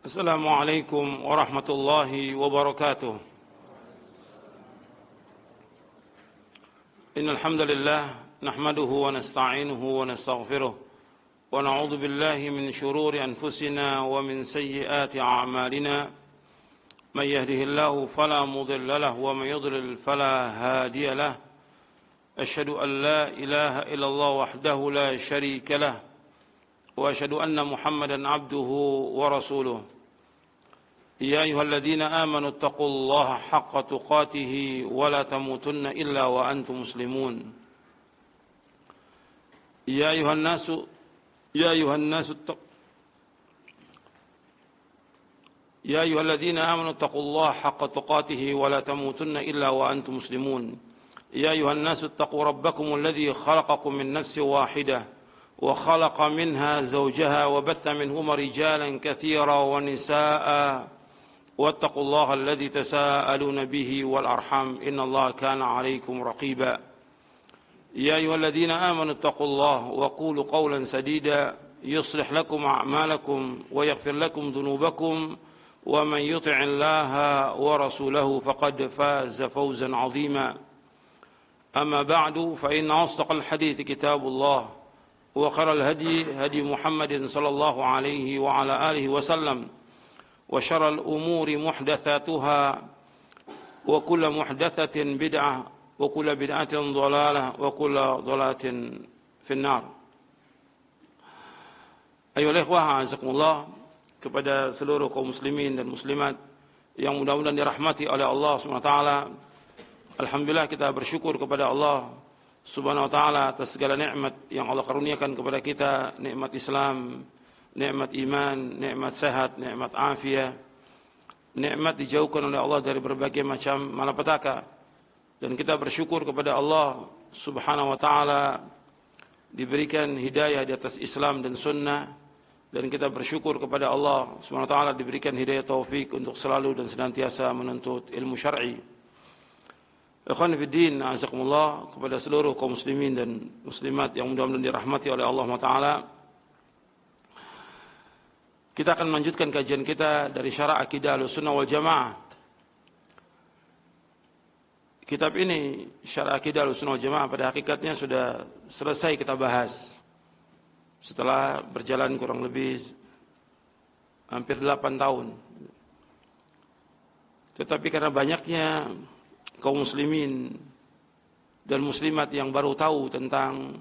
السلام عليكم ورحمة الله وبركاته. إن الحمد لله نحمده ونستعينه ونستغفره ونعوذ بالله من شرور أنفسنا ومن سيئات أعمالنا. من يهده الله فلا مضل له ومن يضلل فلا هادي له. أشهد أن لا إله إلا الله وحده لا شريك له وأشهد أن محمدا عبده ورسوله. يا أيها الذين آمنوا اتقوا الله حق تقاته ولا تموتن إلا وأنتم مسلمون. يا أيها الذين آمنوا اتقوا الله حق تقاته ولا تموتن إلا وأنتم مسلمون. يا أيها الناس اتقوا ربكم الذي خلقكم من نفس واحدة وخلق منها زوجها وبث منهما رجالا كثيرا ونساء واتقوا الله الذي تساءلون به والأرحام إن الله كان عليكم رقيبا. يا أيها الذين آمنوا اتقوا الله وقولوا قولا سديدا يصلح لكم أعمالكم ويغفر لكم ذنوبكم ومن يطع الله ورسوله فقد فاز فوزا عظيما. أما بعد فإن أصدق الحديث كتاب الله وخير الهدي هدي محمد صلى الله عليه وعلى آله وسلم وشر الأمور محدثاتها وكل محدثة بدعة وكل بدعة ضلالة وكل ضلالة في النار. Ayolah ikhwah, azakumullah, kepada seluruh kaum muslimin dan muslimat yang mudah-mudahan dirahmati oleh Allah SWT. Alhamdulillah, kita bersyukur kepada Allah Subhanahu wa ta'ala atas segala nikmat yang Allah karuniakan kepada kita, nikmat Islam, nikmat iman, nikmat sehat, nikmat afiah, nikmat dijauhkan oleh Allah dari berbagai macam malapetaka. Dan kita bersyukur kepada Allah Subhanahu wa ta'ala diberikan hidayah di atas Islam dan sunnah. Dan kita bersyukur kepada Allah Subhanahu wa ta'ala diberikan hidayah taufik untuk selalu dan senantiasa menuntut ilmu syar'i. Ikhwan fiddin, azakumullah, kepada seluruh kaum muslimin dan muslimat yang mudah-mudahan dirahmati oleh Allah Ta'ala. Kita akan melanjutkan kajian kita dari Syarah Aqidah Ahlussunnah wal Jamaah. Kitab ini, Syarah Aqidah Ahlussunnah wal Jamaah, pada hakikatnya sudah selesai kita bahas setelah berjalan kurang lebih hampir 8 tahun. Tetapi karena banyaknya kaum muslimin dan muslimat yang baru tahu tentang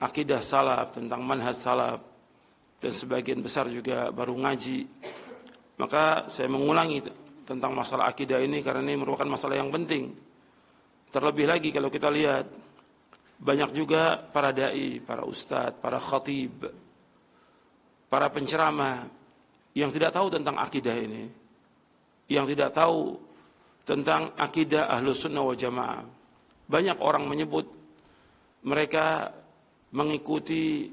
akidah salaf, tentang manhaj salaf, dan sebagian besar juga baru ngaji, maka saya mengulangi tentang masalah akidah ini karena ini merupakan masalah yang penting. Terlebih lagi kalau kita lihat banyak juga para dai, para ustadz, para khatib, para penceramah yang tidak tahu tentang akidah ini, yang tidak tahu tentang akidah Ahlussunnah wal Jamaah. Banyak orang menyebut mereka mengikuti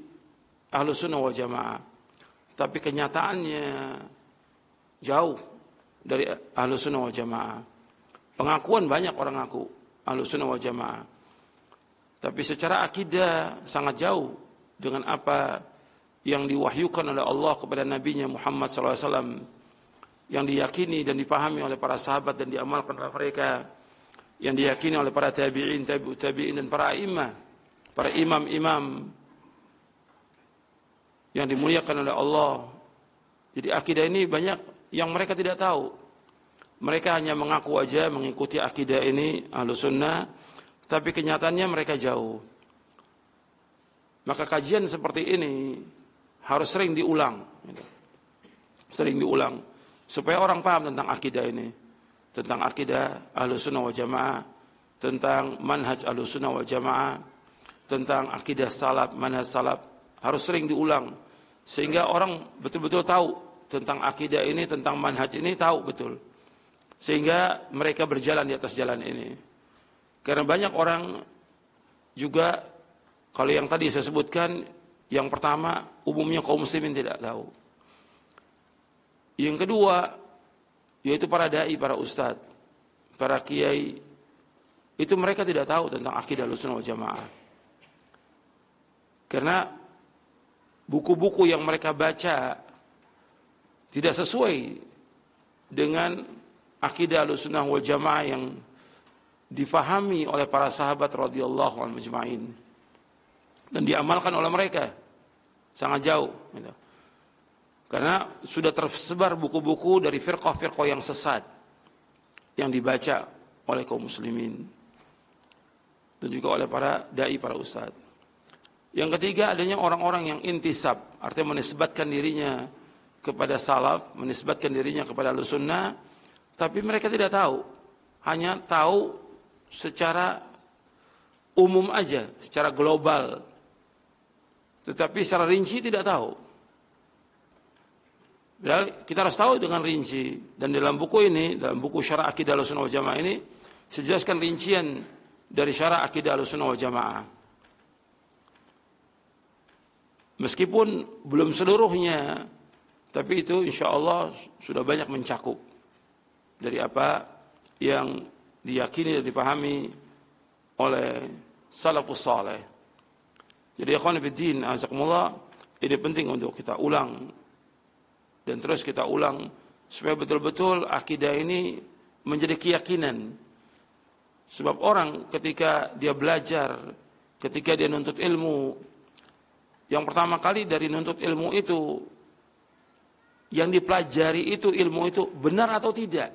Ahlussunnah wal Jamaah, tapi kenyataannya jauh dari Ahlussunnah wal Jamaah. Pengakuan banyak orang ngaku Ahlussunnah wal Jamaah, tapi secara akidah sangat jauh dengan apa yang diwahyukan oleh Allah kepada Nabi-Nya Muhammad SAW, yang diyakini dan dipahami oleh para sahabat dan diamalkan oleh mereka, yang diyakini oleh para tabi'in, tabi'ut tabi'in, dan para a'immah, para imam-imam yang dimuliakan oleh Allah. Jadi akidah ini banyak yang mereka tidak tahu. Mereka hanya mengaku aja mengikuti akidah ini Ahlussunnah, tapi kenyataannya mereka jauh. Maka kajian seperti ini harus sering diulang. Sering diulang supaya orang paham tentang akidah ini, tentang akidah Ahlussunnah wal Jamaah, tentang manhaj Ahlussunnah wal Jamaah, tentang akidah salaf, manhaj salaf. Harus sering diulang sehingga orang betul-betul tahu tentang akidah ini, tentang manhaj ini, tahu betul, sehingga mereka berjalan di atas jalan ini. Karena banyak orang juga, kalau yang tadi saya sebutkan, yang pertama umumnya kaum muslimin tidak tahu. Yang kedua, yaitu para dai, para ustadz, para kiai, itu mereka tidak tahu tentang akidah Ahlussunnah wal Jamaah. Karena buku-buku yang mereka baca tidak sesuai dengan akidah Ahlussunnah wal Jamaah yang difahami oleh para sahabat radhiyallahu anhum ajma'in dan diamalkan oleh mereka sangat jauh gitu. Karena sudah tersebar buku-buku dari firqah-firqah yang sesat yang dibaca oleh kaum muslimin dan juga oleh para dai, para ustaz. Yang ketiga, adanya orang-orang yang intisab, artinya menisbatkan dirinya kepada salaf, menisbatkan dirinya kepada Ahlussunnah, tapi mereka tidak tahu, hanya tahu secara umum aja, secara global, tetapi secara rinci tidak tahu. Kita harus tahu dengan rinci, dan dalam buku ini, dalam buku Syarah Aqidah Ahlussunnah wal Jamaah ini, sejelaskan rincian dari Syarah Aqidah Ahlussunnah wal Jamaah. Meskipun belum seluruhnya, tapi itu insya Allah sudah banyak mencakup dari apa yang diyakini dan dipahami oleh salafus saleh. Jadi ikhwan fillah, azakumullah, ini penting untuk kita ulang dan terus kita ulang supaya betul-betul akidah ini menjadi keyakinan. Sebab orang ketika dia belajar, ketika dia nuntut ilmu, yang pertama kali dari nuntut ilmu itu, yang dipelajari itu ilmu itu benar atau tidak.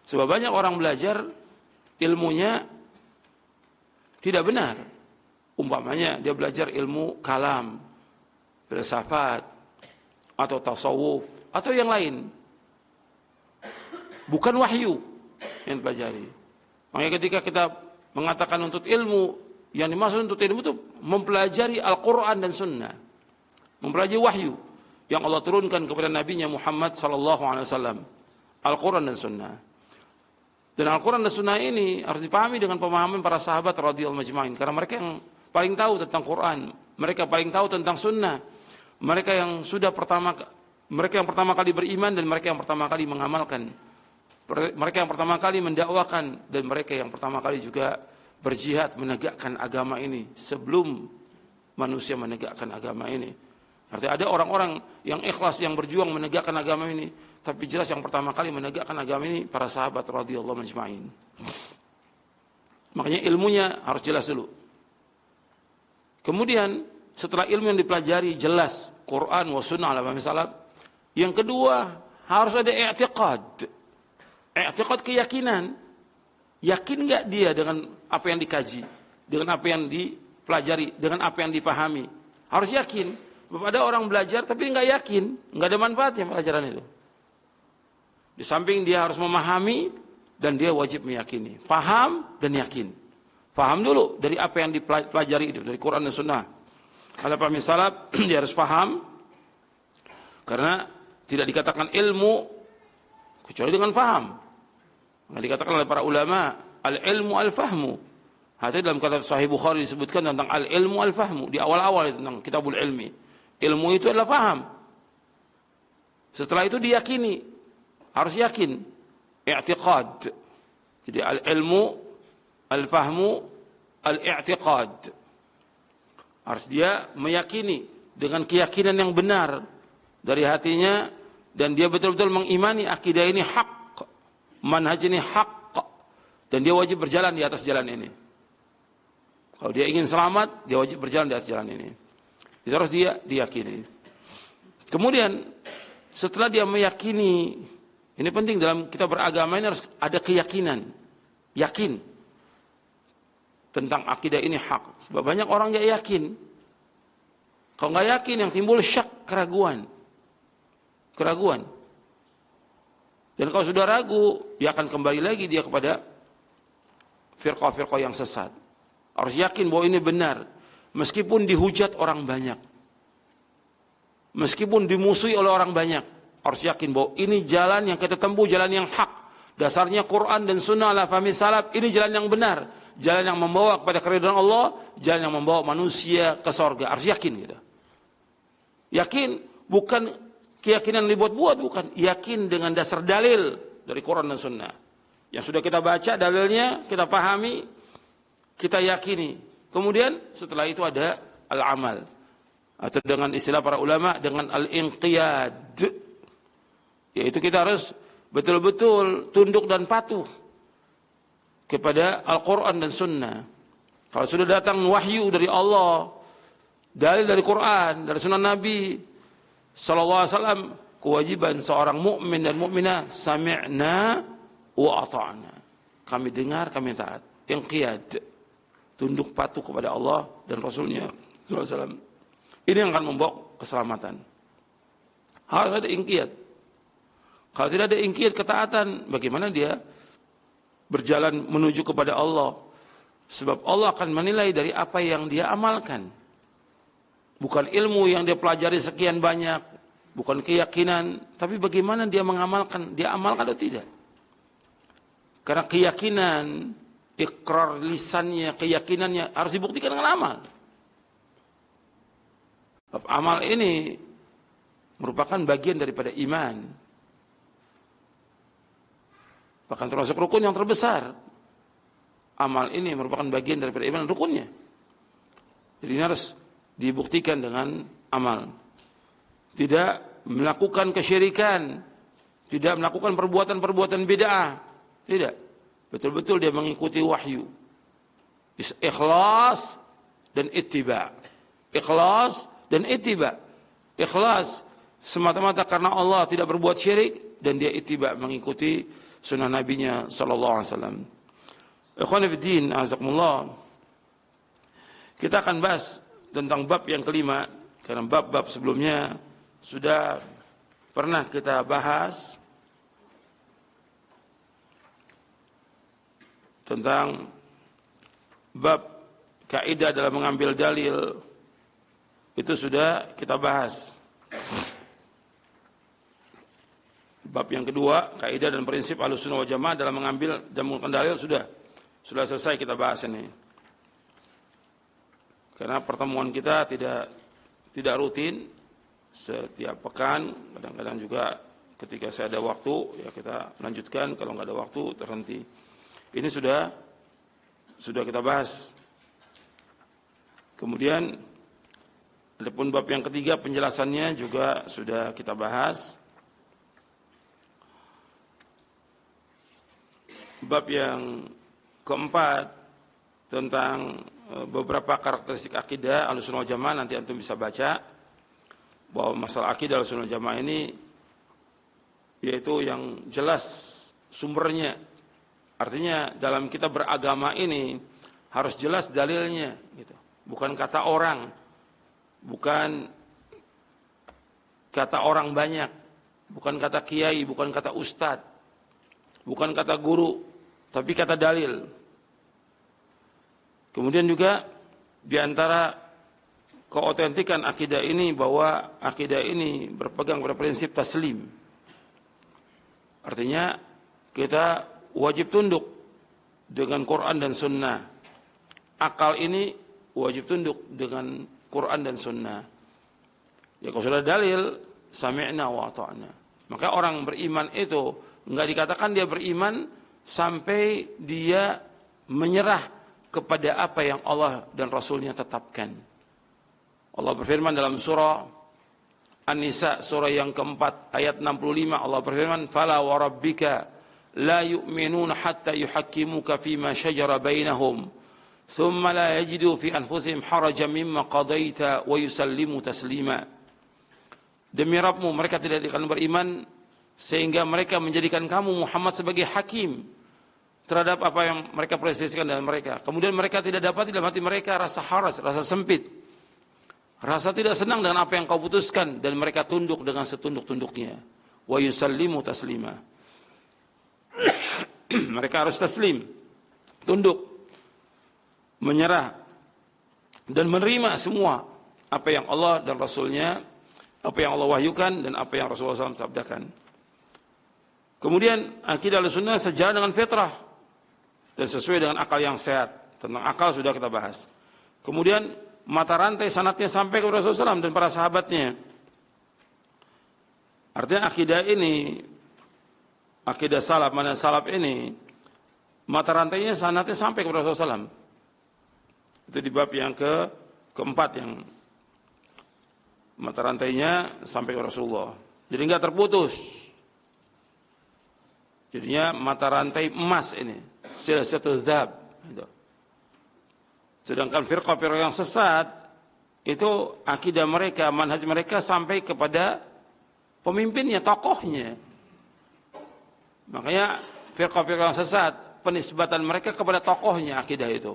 Sebab banyak orang belajar ilmunya tidak benar. Umpamanya dia belajar ilmu kalam, filsafat, atau tasawuf, atau yang lain. Bukan wahyu yang dipelajari. Makanya ketika kita mengatakan nuntut ilmu, yang dimaksud nuntut ilmu itu mempelajari Al-Quran dan Sunnah. Mempelajari wahyu yang Allah turunkan kepada Nabi-Nya Muhammad SAW. Al-Quran dan Sunnah. Dan Al-Quran dan Sunnah ini harus dipahami dengan pemahaman para sahabat radhiyallahu ajma'in. Karena mereka yang paling tahu tentang Quran. Mereka paling tahu tentang Sunnah. Mereka yang pertama kali beriman dan mereka yang pertama kali mengamalkan. Mereka yang pertama kali mendakwakan dan mereka yang pertama kali juga berjihad menegakkan agama ini sebelum manusia menegakkan agama ini. Artinya ada orang-orang yang ikhlas yang berjuang menegakkan agama ini, tapi jelas yang pertama kali menegakkan agama ini para sahabat radhiyallahu ajma'in. Makanya ilmunya harus jelas dulu. Kemudian setelah ilmu yang dipelajari jelas Quran wa sunnah ala fahmi salaf, yang kedua harus ada i'tiqad. I'tiqad, keyakinan. Yakin enggak dia dengan apa yang dikaji, dengan apa yang dipelajari, dengan apa yang dipahami? Harus yakin. Ada orang belajar tapi enggak yakin, enggak ada manfaatnya pelajaran itu. Di samping dia harus memahami dan dia wajib meyakini. Faham dan yakin. Faham dulu dari apa yang dipelajari itu, dari Quran dan Sunnah. Kalau paham salaf, dia harus faham. Karena tidak dikatakan ilmu kecuali dengan faham. Nah, dikatakan oleh para ulama, al-ilmu al-fahmu. Hadis dalam kitab Sahih Bukhari disebutkan tentang al-ilmu al-fahmu di awal-awal tentang Kitabul Ilmi. Ilmu itu adalah faham. Setelah itu diyakini, harus yakin, i'tiqad. Jadi al-ilmu al-fahmu al-i'tiqad. Harus dia meyakini dengan keyakinan yang benar dari hatinya dan dia betul-betul mengimani akidah ini hak. Manhaj ini hak dan dia wajib berjalan di atas jalan ini. Kalau dia ingin selamat, dia wajib berjalan di atas jalan ini. Itu harus dia diyakini. Kemudian setelah dia meyakini, ini penting dalam kita beragama ini harus ada keyakinan, yakin tentang akidah ini hak. Sebab banyak orang yang yakin. Kalau nggak yakin yang timbul syak, keraguan. Dan kalau sudah ragu, dia akan kembali lagi dia kepada firqah-firqah yang sesat. Harus yakin bahwa ini benar. Meskipun dihujat orang banyak. Meskipun dimusuhi oleh orang banyak. Harus yakin bahwa ini jalan yang kita tempuh, jalan yang hak. Dasarnya Quran dan Sunnah ala fahmi salaf. Ini jalan yang benar. Jalan yang membawa kepada keridhaan Allah. Jalan yang membawa manusia ke surga. Harus yakin gitu. Yakin bukan keyakinan dibuat-buat, bukan. Yakin dengan dasar dalil dari Quran dan Sunnah. Yang sudah kita baca dalilnya, kita pahami, kita yakini. Kemudian setelah itu ada al-amal. Atau dengan istilah para ulama, dengan al-inqiyad. yaitu kita harus betul-betul tunduk dan patuh kepada Al-Quran dan Sunnah. Kalau sudah datang wahyu dari Allah, dalil dari Quran, dari Sunnah Nabi sallallahu alaihi wasallam, kewajiban seorang mukmin dan mukminah sami'na wa ata'na. Kami dengar, kami taat. Inqiyad, tunduk patuh kepada Allah dan Rasulnya sallallahu alaihi wasallam. Ini yang akan membawa keselamatan. Harus ada inqiyad. Kalau tidak ada inqiyad ketaatan, bagaimana dia berjalan menuju kepada Allah? Sebab Allah akan menilai dari apa yang dia amalkan. Bukan ilmu yang dia pelajari sekian banyak, bukan keyakinan, tapi bagaimana dia mengamalkan, dia amalkan atau tidak. Karena keyakinan, ikrar lisannya, keyakinannya harus dibuktikan dengan amal. Amal ini merupakan bagian daripada iman. Bahkan termasuk rukun yang terbesar. Amal ini merupakan bagian daripada iman dan rukunnya. Jadi ini harus dibuktikan dengan amal. Tidak melakukan kesyirikan, tidak melakukan perbuatan-perbuatan bid'ah. Tidak. Betul-betul dia mengikuti wahyu. Ikhlas dan ittiba. Ikhlas dan ittiba. Ikhlas semata-mata karena Allah, tidak berbuat syirik, dan dia ittiba mengikuti sunnah nabinya sallallahu alaihi wasallam. Ikhwan fillah, azakumullah. Kita akan bahas tentang bab yang kelima, karena bab-bab sebelumnya sudah pernah kita bahas tentang bab kaidah dalam mengambil dalil. Itu sudah kita bahas. Bab yang kedua, kaidah dan prinsip Ahlussunnah wal Jamaah dalam mengambil dan menggunakan dalil sudah selesai kita bahas ini. Karena pertemuan kita tidak rutin, setiap pekan, kadang-kadang juga ketika saya ada waktu ya kita lanjutkan, kalau nggak ada waktu terhenti. Ini sudah kita bahas. Kemudian adapun bab yang ketiga, penjelasannya juga sudah kita bahas. Bab yang keempat tentang beberapa karakteristik akidah Ahlussunnah wal Jamaah, nanti antum bisa baca bahwa masalah akidah Ahlussunnah wal Jamaah ini yaitu yang jelas sumbernya. Artinya dalam kita beragama ini harus jelas dalilnya gitu. Bukan kata orang, bukan kata orang banyak, bukan kata kiai, bukan kata ustadz, bukan kata guru, tapi kata dalil. Kemudian juga diantara keautentikan akidah ini bahwa akidah ini berpegang pada prinsip taslim. Artinya kita wajib tunduk dengan Quran dan Sunnah. Akal ini wajib tunduk dengan Quran dan Sunnah. Ya kalau sudah dalil, sami'na wa ata'na. Maka orang beriman itu enggak dikatakan dia beriman sampai dia menyerah kepada apa yang Allah dan Rasulnya tetapkan. Allah berfirman dalam surah An-Nisa, surah yang keempat, ayat 65, Allah berfirman, "Fala wa rabbika la yu'minuna hatta yuhakkimuka fima shajara bainahum, thumma la yajidu fi anfusihim harajan mimma qadaita wa yusallimu taslima." Demi Rabbmu, mereka tidak akan beriman sehingga mereka menjadikan kamu Muhammad sebagai hakim terhadap apa yang mereka presisikan dalam mereka. Kemudian mereka tidak dapat dalam hati mereka rasa haras, rasa sempit, rasa tidak senang dengan apa yang kau putuskan, dan mereka tunduk dengan setunduk-tunduknya. Wa yusallimu taslima. Mereka harus taslim, tunduk, menyerah, dan menerima semua apa yang Allah dan Rasulnya, apa yang Allah wahyukan dan apa yang Rasulullah SAW sabdakan. Kemudian akidah Ahlussunnah sejalan dengan fitrah dan sesuai dengan akal yang sehat. Tentang akal sudah kita bahas. Kemudian mata rantai sanadnya sampai kepada Rasulullah SAW dan para sahabatnya. Artinya akidah ini, akidah salaf, mana salaf ini, mata rantainya sanadnya sampai kepada Rasulullah SAW. Itu di bab yang keempat, yang mata rantainya sampai ke Rasulullah. Jadi enggak terputus. Jadinya mata rantai emas ini, silsilatul dzahab. Sedangkan firqah-firqah yang sesat itu akidah mereka, manhaj mereka sampai kepada pemimpinnya, tokohnya. Makanya firqah-firqah yang sesat, penisbatan mereka kepada tokohnya akidah itu.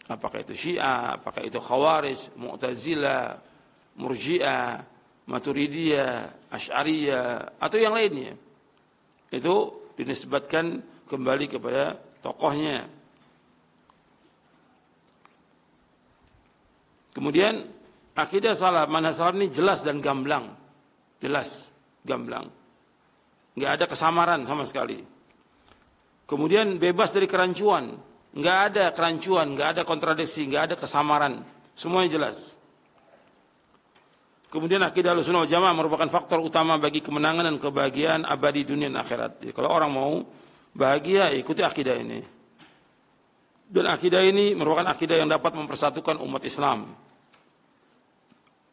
Apakah itu Syiah, apakah itu Khawarij, Mu'tazilah, Murji'ah, Maturidiyah, Asy'ariyah, atau yang lainnya. Itu dinisbatkan kembali kepada tokohnya. Kemudian akidah salaf, manhaj salaf ini jelas dan gamblang. Jelas, gamblang. Enggak ada kesamaran sama sekali. Kemudian bebas dari kerancuan. Enggak ada kerancuan, enggak ada kontradiksi, enggak ada kesamaran. Semuanya jelas. Kemudian akidah Ahlussunnah wal Jamaah merupakan faktor utama bagi kemenangan dan kebahagiaan abadi dunia dan akhirat. Jadi, kalau orang mau bahagia, ikuti akidah ini. Dan akidah ini merupakan akidah yang dapat mempersatukan umat Islam.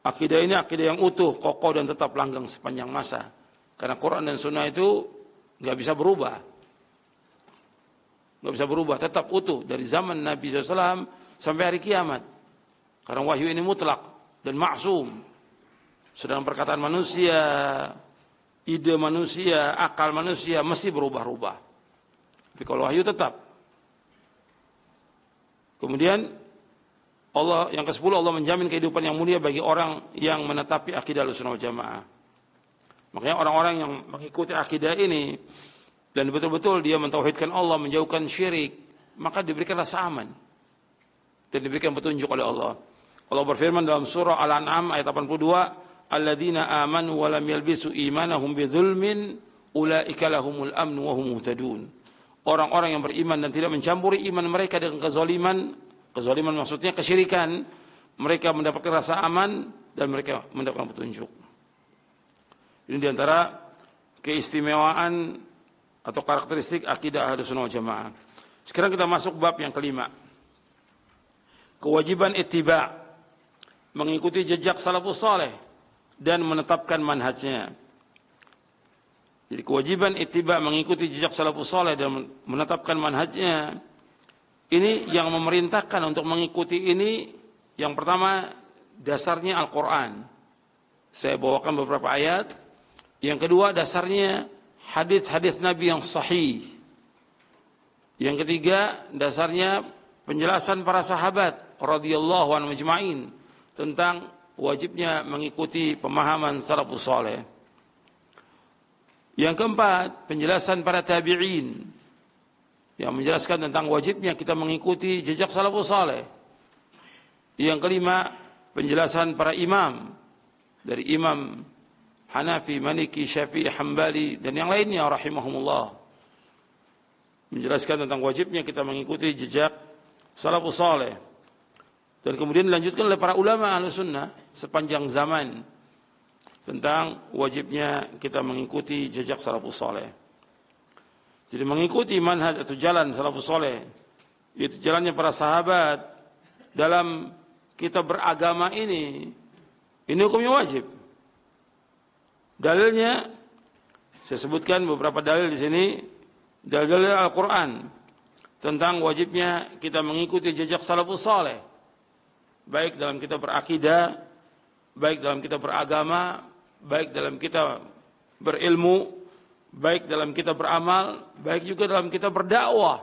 Akidah ini akidah yang utuh, kokoh dan tetap langgeng sepanjang masa. Karena Quran dan Sunnah itu nggak bisa berubah. Nggak bisa berubah, tetap utuh dari zaman Nabi SAW sampai hari kiamat. Karena wahyu ini mutlak dan maksum. Sedang perkataan manusia, ide manusia, akal manusia mesti berubah-ubah. Tapi kalau wahyu tetap. Kemudian Allah yang ke-10, Allah menjamin kehidupan yang mulia bagi orang yang menetapi akidah Ahlussunnah wal Jamaah. Makanya orang-orang yang mengikuti akidah ini dan betul-betul dia mentauhidkan Allah, menjauhkan syirik, maka diberikan rasa aman dan diberikan petunjuk oleh Allah. Allah berfirman dalam surah Al-An'am ayat 82, alladzina amanu wa lam yalbisu imanahum bidzulmin ulaika lahumul amnu wa hum muhtadun. Orang-orang yang beriman dan tidak mencampuri iman mereka dengan kezaliman maksudnya kesyirikan, mereka mendapatkan rasa aman dan mereka mendapatkan petunjuk. Ini diantara keistimewaan atau karakteristik akidah Ahlussunnah wal Jamaah. Sekarang kita masuk bab yang kelima. Kewajiban ittiba', mengikuti jejak salafus saleh dan menetapkan manhajnya. Jadi kewajiban ittiba' mengikuti jejak salafus saleh dan menetapkan manhajnya. Ini yang memerintahkan untuk mengikuti ini, yang pertama dasarnya Al-Quran. Saya bawakan beberapa ayat. Yang kedua dasarnya hadis-hadis Nabi yang sahih. Yang ketiga dasarnya penjelasan para sahabat radhiyallahu anhum ajma'in tentang wajibnya mengikuti pemahaman salafus saleh. Yang keempat penjelasan para tabi'in yang menjelaskan tentang wajibnya kita mengikuti jejak salafus saleh. Yang kelima, penjelasan para imam dari Imam Hanafi, Maliki, Syafi'i, Hambali dan yang lainnya rahimahumullah. Menjelaskan tentang wajibnya kita mengikuti jejak salafus saleh. Dan kemudian dilanjutkan oleh para ulama Ahlussunnah sepanjang zaman tentang wajibnya kita mengikuti jejak salafus saleh. Jadi mengikuti manhaj atau jalan salafus saleh, itu jalannya para sahabat dalam kita beragama ini hukumnya wajib. Dalilnya saya sebutkan beberapa dalil di sini, dalil Al-Qur'an tentang wajibnya kita mengikuti jejak salafus saleh, baik dalam kita berakidah, baik dalam kita beragama, baik dalam kita berilmu, baik dalam kita beramal, baik juga dalam kita berdakwah.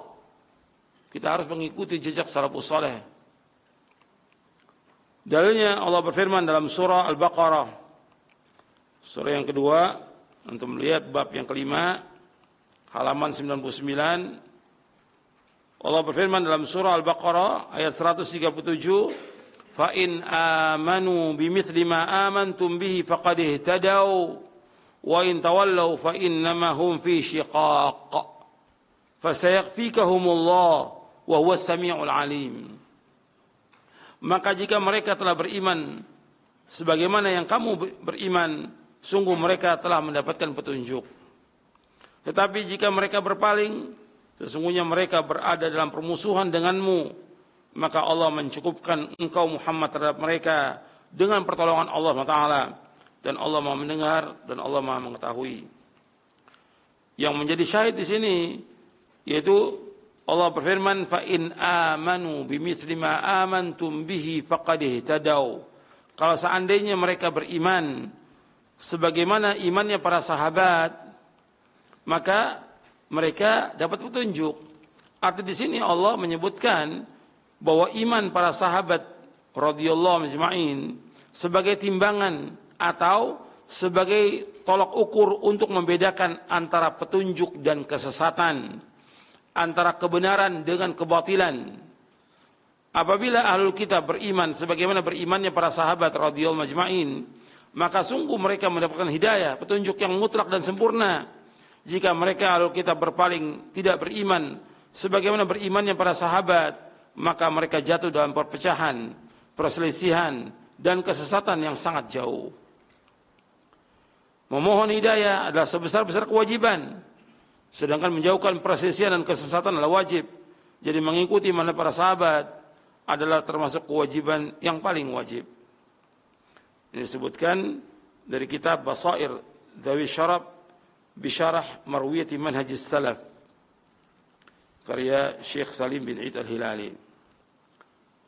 Kita harus mengikuti jejak salafus saleh. Dalilnya Allah berfirman dalam surah Al-Baqarah, surah yang kedua, untuk melihat bab yang kelima, halaman 99. Allah berfirman dalam surah Al-Baqarah ayat 137, fa in amanu bimithli ma amantum bihi faqad ihtadaw wa in tawallaw fa innama hum fi shiqaq fasayakfikahumullah wa huwas samiul alim. Maka jika mereka telah beriman sebagaimana yang kamu beriman, sungguh mereka telah mendapatkan petunjuk. Tetapi jika mereka berpaling, sesungguhnya mereka berada dalam permusuhan denganmu, maka Allah mencukupkan engkau Muhammad terhadap mereka dengan pertolongan Allah SWT. Dan Allah Maha mendengar dan Allah Maha mengetahui. Yang menjadi syahid di sini yaitu Allah berfirman, fa in amanu bimithli ma amantum bihi faqad ihtadaw. Kalau seandainya mereka beriman sebagaimana imannya para sahabat, maka mereka dapat petunjuk. Arti di sini Allah menyebutkan bahwa iman para sahabat radhiyallahu majma'in sebagai timbangan atau sebagai tolak ukur untuk membedakan antara petunjuk dan kesesatan, antara kebenaran dengan kebatilan. Apabila ahlul kitab beriman sebagaimana berimannya para sahabat radhiyallahu majma'in, maka sungguh mereka mendapatkan hidayah, petunjuk yang mutlak dan sempurna. Jika mereka ahlul kitab berpaling, tidak beriman sebagaimana berimannya para sahabat, maka mereka jatuh dalam perpecahan, perselisihan, dan kesesatan yang sangat jauh. Memohon hidayah adalah sebesar-besar kewajiban, sedangkan menjauhkan perselisihan dan kesesatan adalah wajib. Jadi mengikuti manhaj para sahabat adalah termasuk kewajiban yang paling wajib. Ini disebutkan dari kitab Basair Dzawi Syarab Bisyarah Marwiyati Manhajis Salaf, karya Syekh Salim bin Eid Al-Hilali.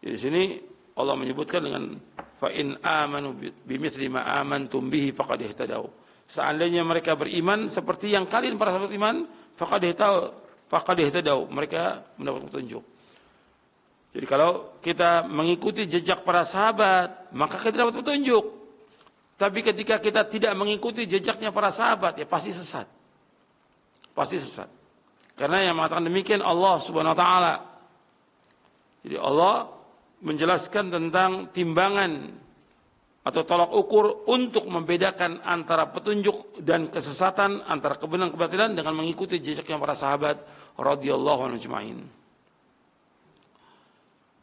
Di sini Allah menyebutkan dengan fa in amanu bimithli ma amantum bihi faqad ihtadaw. Seandainya mereka beriman seperti yang kalian para sahabat iman, faqad ihtadaw, mereka mendapat petunjuk. Jadi kalau kita mengikuti jejak para sahabat, maka kita dapat petunjuk. Tapi ketika kita tidak mengikuti jejaknya para sahabat, ya pasti sesat. Pasti sesat. Karena yang mengatakan demikian Allah Subhanahu wa taala. Jadi Allah menjelaskan tentang timbangan atau tolak ukur untuk membedakan antara petunjuk dan kesesatan, antara kebenaran kebatilan dengan mengikuti jejaknya para sahabat radhiyallahu anhum ajma'in.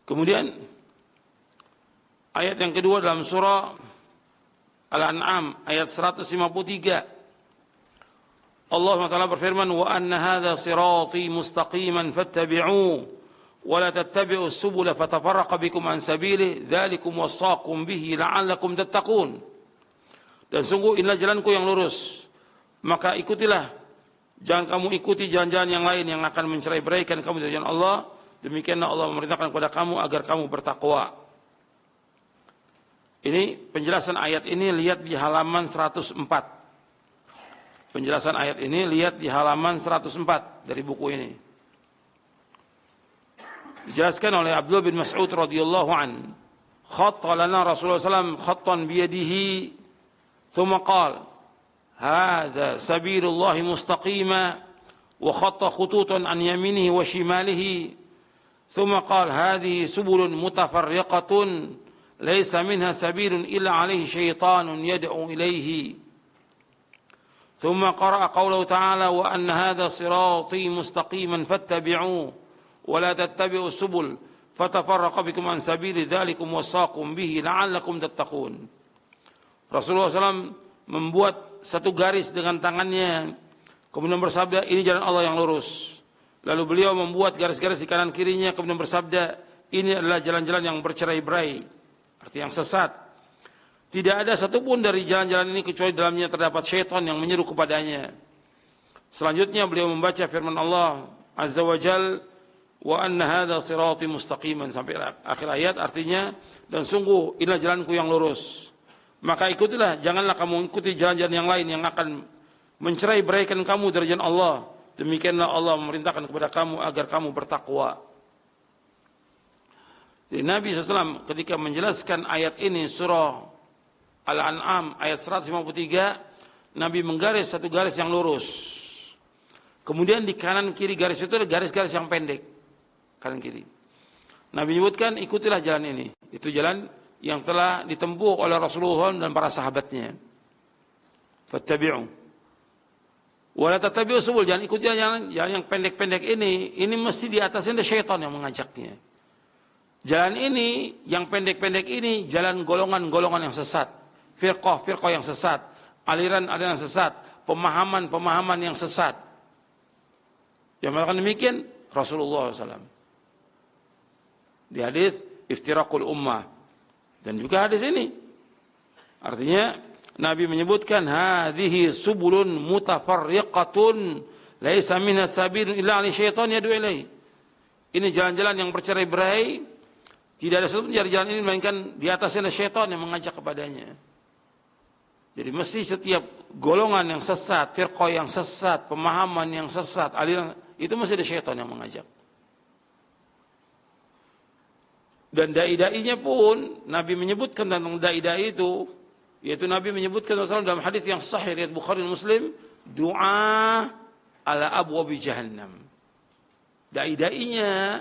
Kemudian ayat yang kedua dalam surah Al-An'am ayat 153. Allah SWT berfirman, wa anna hadha sirati mustaqiman fattabi'uhu wa la tattabi'us subula fatafarraqa bikum an sabilihi dzalikum wassaqum bihi la'allakum tattaqun. Dan sungguh inilah jalanku yang lurus, maka ikutilah, jangan kamu ikuti jalan-jalan yang lain yang akan mencerai-beraikan kamu dari jalan Allah. Demikianlah Allah memerintahkan kepada kamu agar kamu bertakwa. Ini penjelasan ayat ini lihat di halaman 104. Penjelasan ayat ini lihat di halaman 104 dari buku ini. Dijelaskan oleh Abdullah bin Mas'ud radhiyallahu an, khatta lana Rasulullah sallallahu khattan biyadihi thumma qala hadha sabilullahi mustaqima wa khatta khututan an yaminihi wa shimalihi thumma qala hadhihi subulun mutafarriqatun laysa minha sabilun illa alayhi syaitanun yad'u ilayhi. ثم قرأ قوله تعالى وأن هذا صراطي مستقيما فاتبعوه ولا تتبعوا السبل فتفرق بكم عن سبيل ذلكم وصاكم به لعلكم تتقون. Rasulullah SAW membuat satu garis dengan tangannya, kemudian bersabda, ini jalan Allah yang lurus. Lalu beliau membuat garis-garis di kanan kirinya, kemudian bersabda, ini adalah jalan-jalan yang bercerai-berai, arti yang sesat. Tidak ada satupun dari jalan-jalan ini kecuali dalamnya terdapat syaitan yang menyeru kepadanya. Selanjutnya beliau membaca firman Allah Azza wa Jal, wa anna hadha sirati mustaqiman, sampai akhir ayat, artinya dan sungguh inilah jalanku yang lurus. Maka ikutilah, janganlah kamu ikuti jalan-jalan yang lain yang akan mencerai-beraikan kamu dari jalan Allah. Demikianlah Allah memerintahkan kepada kamu agar kamu bertakwa. Jadi Nabi SAW ketika menjelaskan ayat ini surah Al-An'am ayat 153, Nabi menggaris satu garis yang lurus. Kemudian di kanan kiri garis itu ada garis-garis yang pendek, kanan kiri. Nabi menyebutkan ikutilah jalan ini. Itu jalan yang telah ditempuh oleh Rasulullah dan para sahabatnya. Fattabi'u. Wa la tattabi'u subul, jangan ikuti jalan yang pendek-pendek ini. Ini mesti di atasnya ada syaitan yang mengajaknya. Jalan ini yang pendek-pendek ini jalan golongan-golongan yang sesat. Firqah yang sesat, aliran-aliran sesat, pemahaman-pemahaman yang sesat. Yang melakukan demikian Rasulullah SAW. Di hadis iftiraqul ummah dan juga hadis ini. Artinya Nabi menyebutkan hadhihi subulun mutafarriqatun laisa minha sabilun illa li syaitan yad'u ilaihi. Ini jalan-jalan yang bercerai-berai, tidak ada satu jalan ini melainkan di atasnya ada syaitan yang mengajak kepadanya. Jadi mesti setiap golongan yang sesat, firqah yang sesat, pemahaman yang sesat, aliran itu mesti ada syaitan yang mengajak. Dan dai-dainya pun Nabi menyebutkan tentang dai-dai itu, yaitu Nabi menyebutkan dalam hadis yang sahih riwayat Bukhari dan Muslim, doa ala abwabi jahannam. Dai-dainya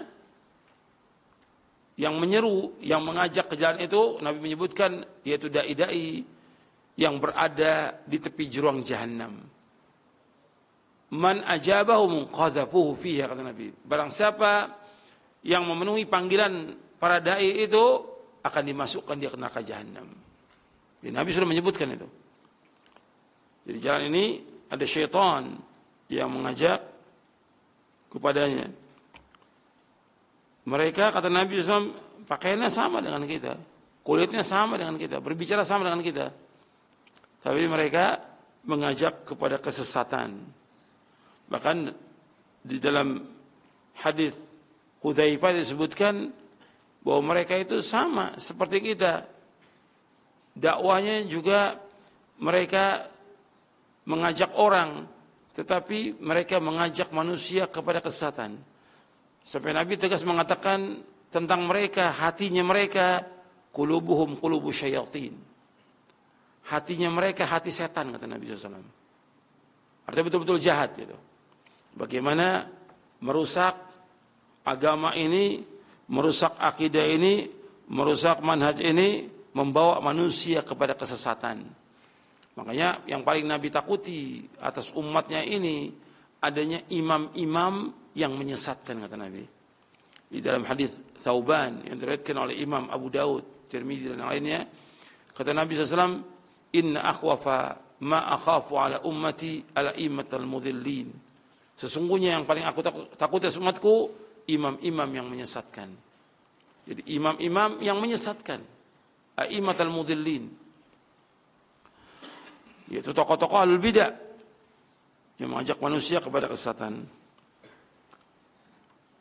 yang menyeru, yang mengajak ke jalan itu Nabi menyebutkan yaitu dai-dai yang berada di tepi jurang jahannam. Man ajabahu qadhafuhu fiha, kata Nabi. Barang siapa yang memenuhi panggilan para dai itu akan dimasukkan dia ke neraka jahanam. Jadi Nabi sudah menyebutkan itu. Jadi jalan ini ada syaitan yang mengajak kepadanya. Mereka, kata Nabi SAW, pakaiannya sama dengan kita, kulitnya sama dengan kita, berbicara sama dengan kita. Tapi mereka mengajak kepada kesesatan. Bahkan di dalam hadis Hudzaifah disebutkan bahwa mereka itu sama seperti kita. Dakwahnya juga mereka mengajak orang, tetapi mereka mengajak manusia kepada kesesatan. Sampai Nabi tegas mengatakan tentang mereka, hatinya mereka qulubuhum qulubu syayatin. Hatinya mereka hati setan, kata Nabi SAW. Artinya betul-betul jahat gitu. Bagaimana merusak agama ini, merusak akidah ini, merusak manhaj ini, membawa manusia kepada kesesatan. Makanya yang paling Nabi takuti atas umatnya ini adanya imam-imam yang menyesatkan, kata Nabi. Di dalam hadis Thauban yang diriwayatkan oleh Imam Abu Daud, Tirmidzi dan lainnya, kata Nabi SAW, inna akhwafa ma akhafu ala ummati ala immatal mudhillin. Sesungguhnya yang paling aku takut atas umatku imam-imam yang menyesatkan. Jadi imam-imam yang menyesatkan, a'immatul mudhillin, yaitu tokoh-tokoh ahlul bidah yang mengajak manusia kepada kesesatan.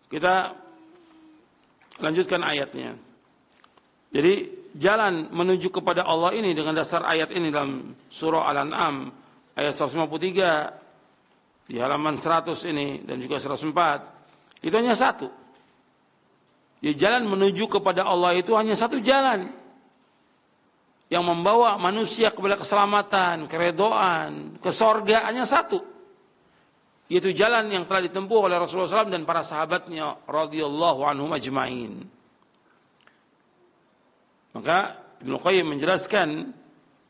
Kita lanjutkan ayatnya. Jadi jalan menuju kepada Allah ini dengan dasar ayat ini dalam surah Al-An'am ayat 153 di halaman 100 ini dan juga 104. Itu hanya satu. Jadi jalan menuju kepada Allah itu hanya satu jalan yang membawa manusia kepada keselamatan, keredoan, ke sorga, hanya satu. Yaitu jalan yang telah ditempuh oleh Rasulullah SAW dan para sahabatnya radhiyallahu anhum ajma'in. Maka Ibnu Qayyim menjelaskan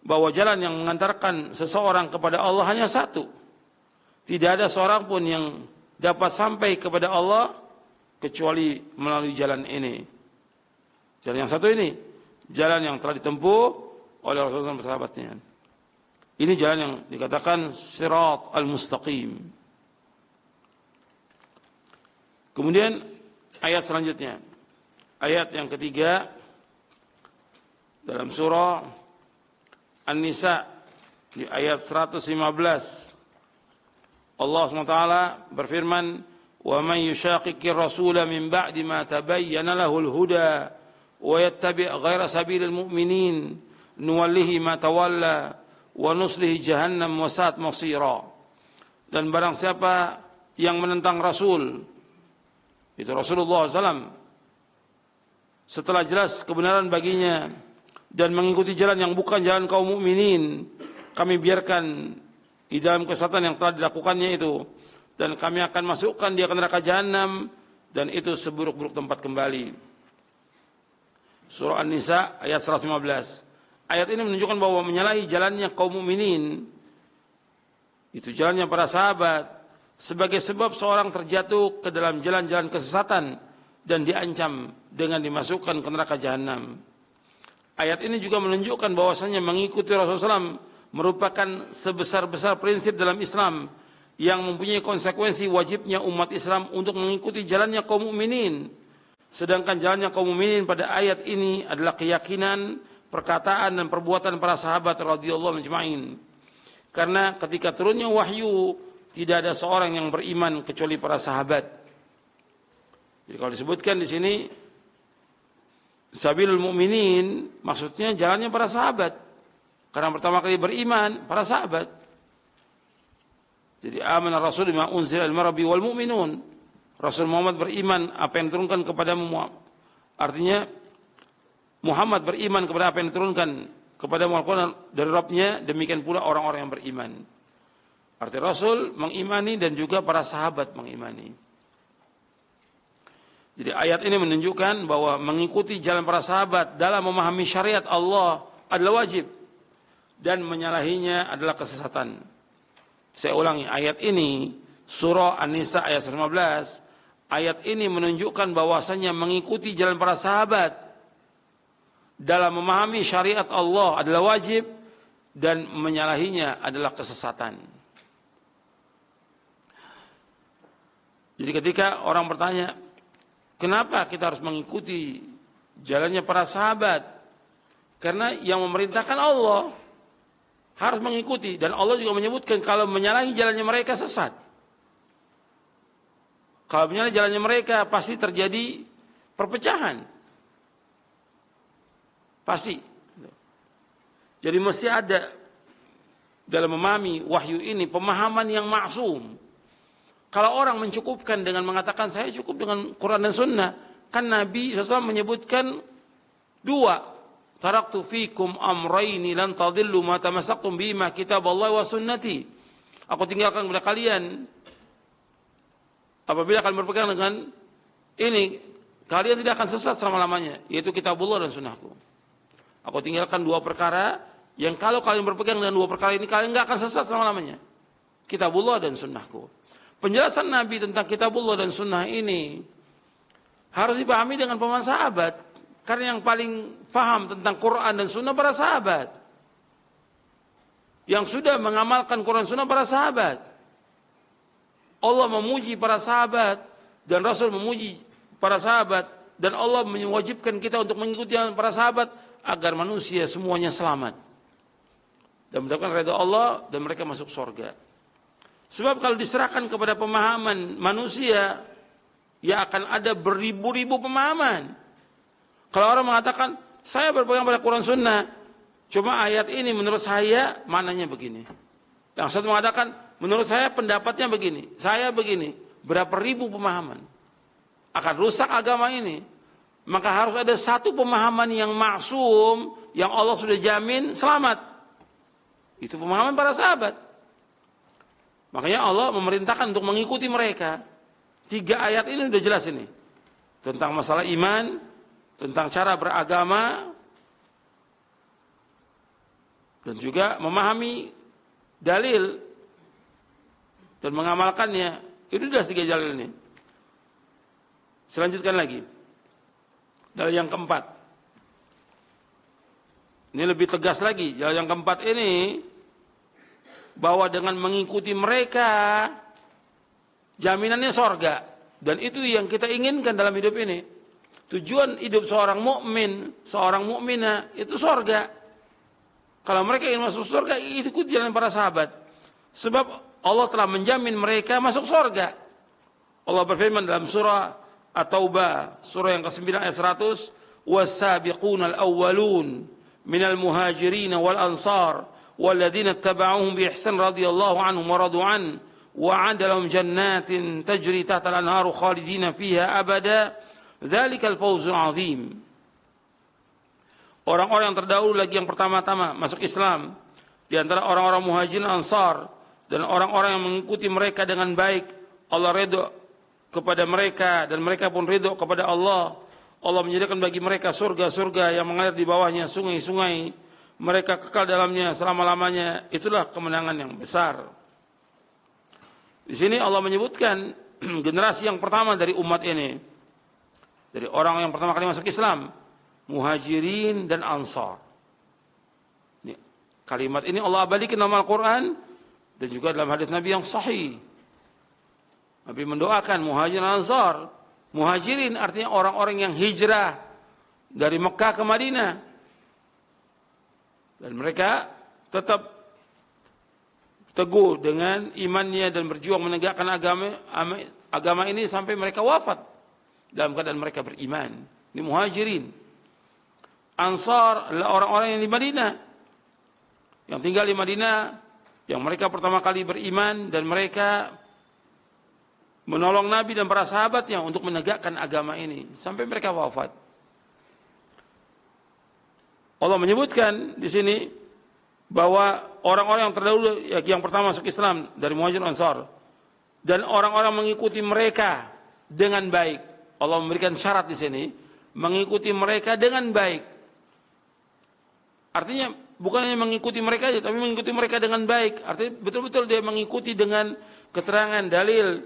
bahwa jalan yang mengantarkan seseorang kepada Allah hanya satu. Tidak ada seorang pun yang dapat sampai kepada Allah kecuali melalui jalan ini. Jalan yang satu ini, jalan yang telah ditempuh oleh Rasulullah dan sahabatnya. Ini jalan yang dikatakan sirat al-mustaqim. Kemudian ayat selanjutnya, ayat yang ketiga dalam surah An-Nisa di ayat 115. Allah SWT berfirman, "Wa man yushaqiqir rasula min ba'di ma tabayyana lahul huda wa yattabi' ghaira sabilil mu'minin nuwallihi ma tawalla wa nuslihi jahannam wa sa'at masira." Dan barang siapa yang menentang Rasul, itu Rasulullah SAW, setelah jelas kebenaran baginya dan mengikuti jalan yang bukan jalan kaum mukminin, kami biarkan di dalam kesesatan yang telah dilakukannya itu, dan kami akan masukkan dia ke neraka jahanam, dan itu seburuk-buruk tempat kembali. Surah An-Nisa ayat 115. Ayat ini menunjukkan bahwa menyalahi jalannya kaum mukminin, itu jalannya para sahabat, sebagai sebab seorang terjatuh ke dalam jalan-jalan kesesatan dan diancam dengan dimasukkan ke neraka jahanam. Ayat ini juga menunjukkan bahwasanya mengikuti Rasulullah SAW merupakan sebesar-besar prinsip dalam Islam yang mempunyai konsekuensi wajibnya umat Islam untuk mengikuti jalannya kaum mukminin. Sedangkan jalannya kaum mukminin pada ayat ini adalah keyakinan, perkataan dan perbuatan para sahabat radhiyallahu anhum ajma'in. Karena ketika turunnya wahyu tidak ada seorang yang beriman kecuali para sahabat. Jadi kalau disebutkan di sini sabilul mu'minin, maksudnya jalannya para sahabat. Karena pertama kali beriman para sahabat. Jadi amana rasul bima unzila ilaihi rabbi wal mu'minun. Rasul Muhammad beriman apa yang diturunkan kepada Muhammad. Artinya Muhammad beriman kepada apa yang diturunkan kepada Muhammad dari Rabbnya, demikian pula orang-orang yang beriman. Arti Rasul mengimani dan juga para sahabat mengimani. Jadi ayat ini menunjukkan bahwa mengikuti jalan para sahabat dalam memahami syariat Allah adalah wajib dan menyalahinya adalah kesesatan. Saya ulangi, ayat ini surah An-Nisa ayat 15. Ayat ini menunjukkan bahwasanya mengikuti jalan para sahabat dalam memahami syariat Allah adalah wajib dan menyalahinya adalah kesesatan. Jadi ketika orang bertanya, kenapa kita harus mengikuti jalannya para sahabat? Karena yang memerintahkan Allah harus mengikuti. Dan Allah juga menyebutkan kalau menyalahi jalannya mereka sesat. Kalau menyalahi jalannya mereka pasti terjadi perpecahan. Pasti. Jadi mesti ada dalam memahami wahyu ini pemahaman yang maksum. Kalau orang mencukupkan dengan mengatakan saya cukup dengan Quran dan Sunnah, kan Nabi SAW menyebutkan dua, taraktu fikum amraini lan tadillu ma tamassaktum bima kitaballahi wa sunnati. Aku tinggalkan kepada kalian apabila kalian berpegang dengan ini, kalian tidak akan sesat selama-lamanya, yaitu kitabullah dan sunnahku. Aku tinggalkan dua perkara yang kalau kalian berpegang dengan dua perkara ini kalian tidak akan sesat selama-lamanya, kitabullah dan sunnahku. Penjelasan Nabi tentang kitabullah dan sunnah ini harus dipahami dengan pemahaman sahabat. Karena yang paling faham tentang Quran dan sunnah para sahabat. Yang sudah mengamalkan Quran dan sunnah para sahabat. Allah memuji para sahabat dan Rasul memuji para sahabat. Dan Allah mewajibkan kita untuk mengikuti para sahabat agar manusia semuanya selamat. Dan mendapatkan ridha Allah dan mereka masuk surga. Sebab kalau diserahkan kepada pemahaman manusia, ya akan ada beribu-ribu pemahaman. Kalau orang mengatakan, saya berpegang pada Quran Sunnah, cuma ayat ini menurut saya maknanya begini. Yang satu mengatakan, menurut saya pendapatnya begini, saya begini. Berapa ribu pemahaman. Akan rusak agama ini. Maka harus ada satu pemahaman yang maksum, yang Allah sudah jamin selamat. Itu pemahaman para sahabat. Makanya Allah memerintahkan untuk mengikuti mereka. 3 ayat ini sudah jelas ini. Tentang masalah iman, tentang cara beragama, dan juga memahami dalil dan mengamalkannya. Itu sudah 3 jalan ini. Selanjutkan lagi. Dalil yang keempat. Ini lebih tegas lagi. Dalil yang keempat ini bahwa dengan mengikuti mereka jaminannya sorga, dan itu yang kita inginkan dalam hidup ini. Tujuan hidup seorang mukmin, seorang mukminah itu sorga. Kalau mereka ingin masuk sorga, ikut jalan para sahabat, sebab Allah telah menjamin mereka masuk sorga. Allah berfirman dalam surah At-Taubah, surah yang ke-9 ayat 100, was-sabiqunal awwalun minal muhajirin wal ansar والذين اتبعوهم بإحسان رضي الله عنهم ورضوا عنه وأعد لهم جنات تجري تحت الأنهار خالدين فيها أبدا ذلك الفوز العظيم. Orang-orang yang terdahulu lagi yang pertama-tama masuk Islam di antara orang-orang muhajirin ansar dan orang-orang yang mengikuti mereka dengan baik, Allah ridho kepada mereka dan mereka pun ridho kepada Allah. Allah menyediakan bagi mereka surga-surga yang mengalir di bawahnya sungai-sungai. Mereka kekal dalamnya selama-lamanya. Itulah kemenangan yang besar. Di sini Allah menyebutkan generasi yang pertama dari umat ini, dari orang yang pertama kali masuk Islam, muhajirin dan ansar. Kalimat ini Allah abadikan dalam Al-Quran dan juga dalam hadis Nabi yang sahih. Nabi mendoakan muhajirin dan ansar. Muhajirin artinya orang-orang yang hijrah dari Mekah ke Madinah. Dan mereka tetap teguh dengan imannya dan berjuang menegakkan agama ini sampai mereka wafat dalam keadaan mereka beriman. Ini muhajirin. Ansar adalah orang-orang yang di Madinah, yang tinggal di Madinah, yang mereka pertama kali beriman dan mereka menolong Nabi dan para sahabatnya untuk menegakkan agama ini sampai mereka wafat. Allah menyebutkan di sini bahwa orang-orang yang terdahulu yang pertama masuk Islam dari Muhajirin Ansar dan orang-orang mengikuti mereka dengan baik. Allah memberikan syarat di sini, mengikuti mereka dengan baik. Artinya bukan hanya mengikuti mereka saja, tapi mengikuti mereka dengan baik. Artinya betul-betul dia mengikuti dengan keterangan dalil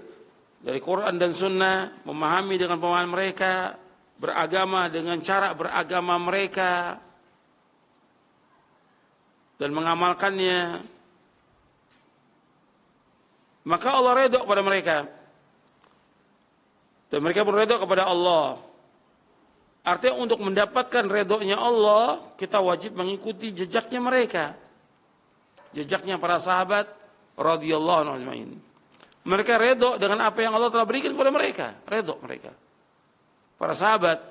dari Quran dan Sunnah, memahami dengan pemahaman mereka, beragama dengan cara beragama mereka, dan mengamalkannya. Maka Allah redha kepada mereka, dan mereka pun redha kepada Allah. Artinya untuk mendapatkan redhonya Allah, kita wajib mengikuti jejaknya mereka, jejaknya para sahabat radhiyallahu anhum ajma'in. Mereka redha dengan apa yang Allah telah berikan kepada mereka, redha mereka. Para sahabat,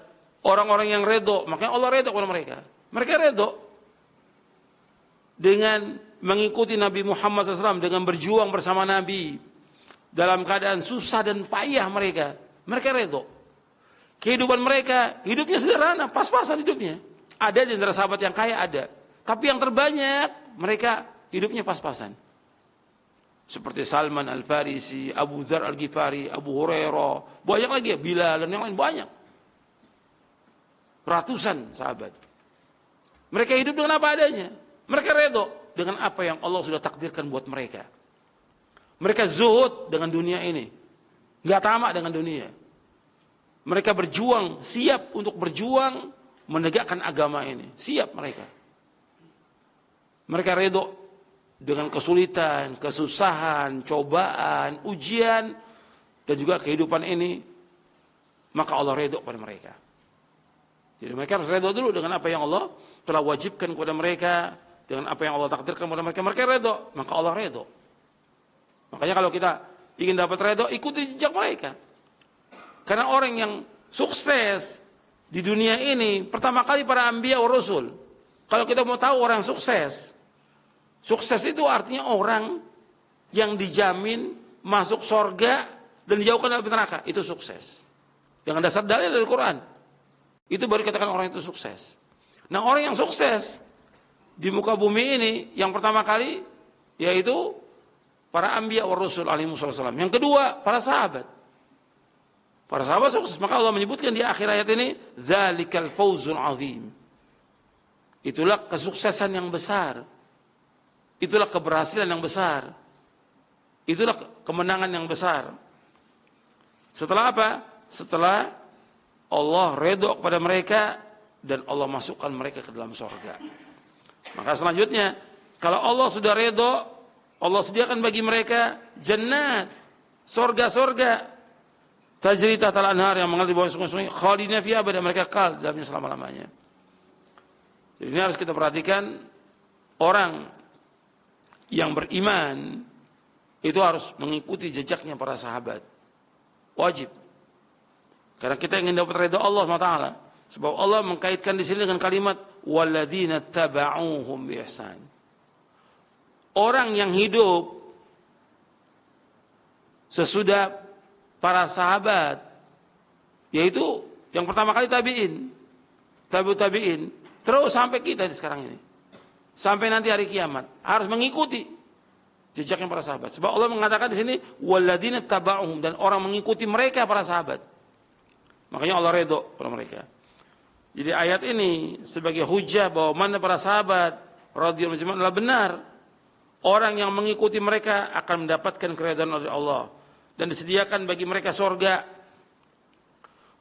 orang-orang yang redha, makanya Allah redha kepada mereka. Mereka redha dengan mengikuti Nabi Muhammad SAW, dengan berjuang bersama Nabi dalam keadaan susah dan payah mereka. Mereka redha. Kehidupan mereka, hidupnya sederhana, pas-pasan hidupnya. Ada di antara sahabat yang kaya, ada. Tapi yang terbanyak, mereka hidupnya pas-pasan. Seperti Salman Al-Farisi, Abu Dzar Al-Ghifari, Abu Hurairah, banyak lagi ya, Bilal dan yang lain banyak. Ratusan sahabat. Mereka hidup dengan apa adanya. Mereka redha dengan apa yang Allah sudah takdirkan buat mereka. Mereka zuhud dengan dunia ini. Nggak tamak dengan dunia. Mereka berjuang, siap untuk berjuang menegakkan agama ini. Siap mereka. Mereka redha dengan kesulitan, kesusahan, cobaan, ujian, dan juga kehidupan ini. Maka Allah redha pada mereka. Jadi mereka harus redha dulu dengan apa yang Allah telah wajibkan kepada mereka, dengan apa yang Allah takdirkan kepada mereka. Mereka redha, maka Allah redha. Makanya kalau kita ingin dapat redha, ikuti jejak mereka. Karena orang yang sukses di dunia ini, pertama kali para anbiya wa rasul. Kalau kita mau tahu orang sukses, sukses itu artinya orang yang dijamin masuk surga dan dijauhkan dari neraka. Itu sukses. Dengan dasar dalil dari Quran. Itu baru katakan orang itu sukses. Nah, orang yang sukses di muka bumi ini, yang pertama kali yaitu para anbiya wa rasul alaihi wasallam. Yang kedua, para sahabat. Para sahabat sukses, maka Allah menyebutkan di akhir ayat ini, dzalikal fawzul azim. Itulah kesuksesan yang besar. Itulah keberhasilan yang besar. Itulah kemenangan yang besar. Setelah apa? Setelah Allah redha kepada mereka dan Allah masukkan mereka ke dalam surga. Maka selanjutnya, kalau Allah sudah redha, Allah sediakan bagi mereka jannat, surga-surga. Tajri tahtal anhar yang mengalir di bawah sungai-sungai, khalidina fiha abada, mereka kekal dalamnya selama-lamanya. Jadi ini harus kita perhatikan, orang yang beriman itu harus mengikuti jejaknya para sahabat. Wajib. Karena kita ingin dapat ridha Allah SWT. Sebab Allah mengkaitkan di sini dengan kalimat walladzina taba'uhum bi ihsan. Orang yang hidup sesudah para sahabat, yaitu yang pertama kali tabi'in, tabi'in, terus sampai kita di sekarang ini, sampai nanti hari kiamat, harus mengikuti jejaknya para sahabat. Sebab Allah mengatakan di sini walladzina taba'uhum, dan orang mengikuti mereka para sahabat. Makanya Allah redha pada mereka. Jadi ayat ini sebagai hujah bahwa mana para sahabat radhiyallahu anhum adalah benar. Orang yang mengikuti mereka akan mendapatkan keridhaan dari Allah. Dan disediakan bagi mereka surga.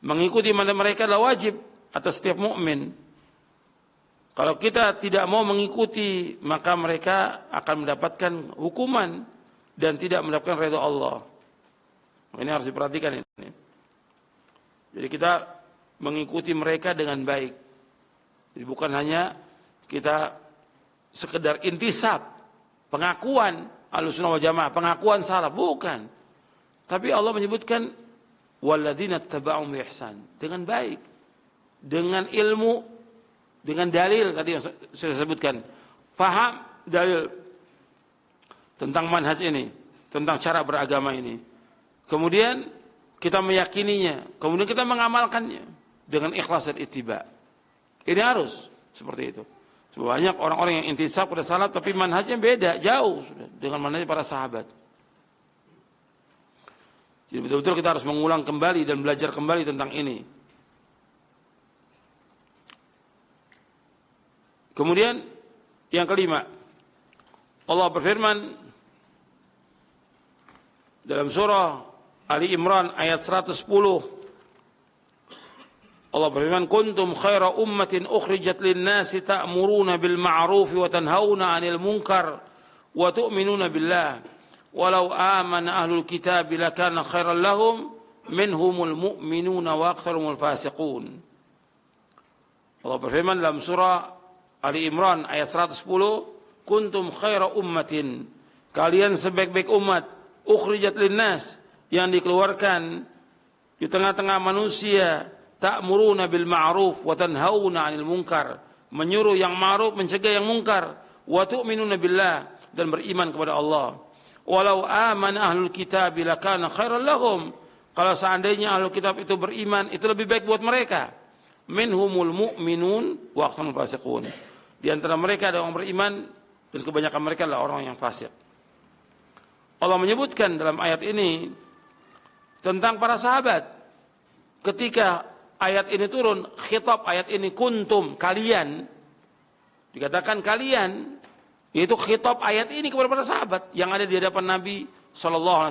Mengikuti mana mereka adalah wajib atas setiap mukmin. Kalau kita tidak mau mengikuti, maka mereka akan mendapatkan hukuman dan tidak mendapatkan ridha Allah. Ini harus diperhatikan ini. Jadi kita mengikuti mereka dengan baik. Jadi bukan hanya kita sekedar intisab, pengakuan Ahlussunnah wal Jamaah, pengakuan salaf, bukan. Tapi Allah menyebutkan walladzina taba'um bi ihsan, dengan baik, dengan ilmu, dengan dalil tadi yang saya sebutkan. Faham dalil tentang manhaj ini, tentang cara beragama ini. Kemudian kita meyakininya, kemudian kita mengamalkannya dengan ikhlas dan ittiba. Ini harus seperti itu. Banyak orang-orang yang intisab pada salaf tapi manhajnya beda, jauh dengan manhaj para sahabat. Jadi betul-betul kita harus mengulang kembali dan belajar kembali tentang ini. Kemudian yang kelima, Allah berfirman dalam surah Ali Imran ayat 110. Allah berfirman, kuntum khaira ummatin ukhrijat lin-nasi ta'muruna bil ma'ruf wa tanhauna 'anil munkar wa tu'minuna billah walau amana ahlul kitab lakana khairan lahum minhumul mu'minuna wa aktsaruhumul fasiqun. Allah berfirman dalam surah Ali Imran ayat 110, kuntum khaira ummatin, kalian sebaik-baik umat, ukhrijat lin-nas, yang dikeluarkan di tengah-tengah manusia, ta'muruna bil ma'ruf wa tanhauna 'anil munkar, menyuruh yang ma'ruf, mencegah yang munkar, wa tu'minuna billah, dan beriman kepada Allah. Walau amana ahlul kitab lakana khairan lahum, kalau seandainya ahlul kitab itu beriman, itu lebih baik buat mereka. Minhumul mu'minun wa aktsaruhum fasiqun, di antara mereka ada orang beriman dan kebanyakan mereka adalah orang yang fasik. Allah menyebutkan dalam ayat ini tentang para sahabat. Ketika ayat ini turun, khitab ayat ini kuntum, kalian, dikatakan kalian, yaitu khitab ayat ini kepada para sahabat yang ada di hadapan Nabi SAW.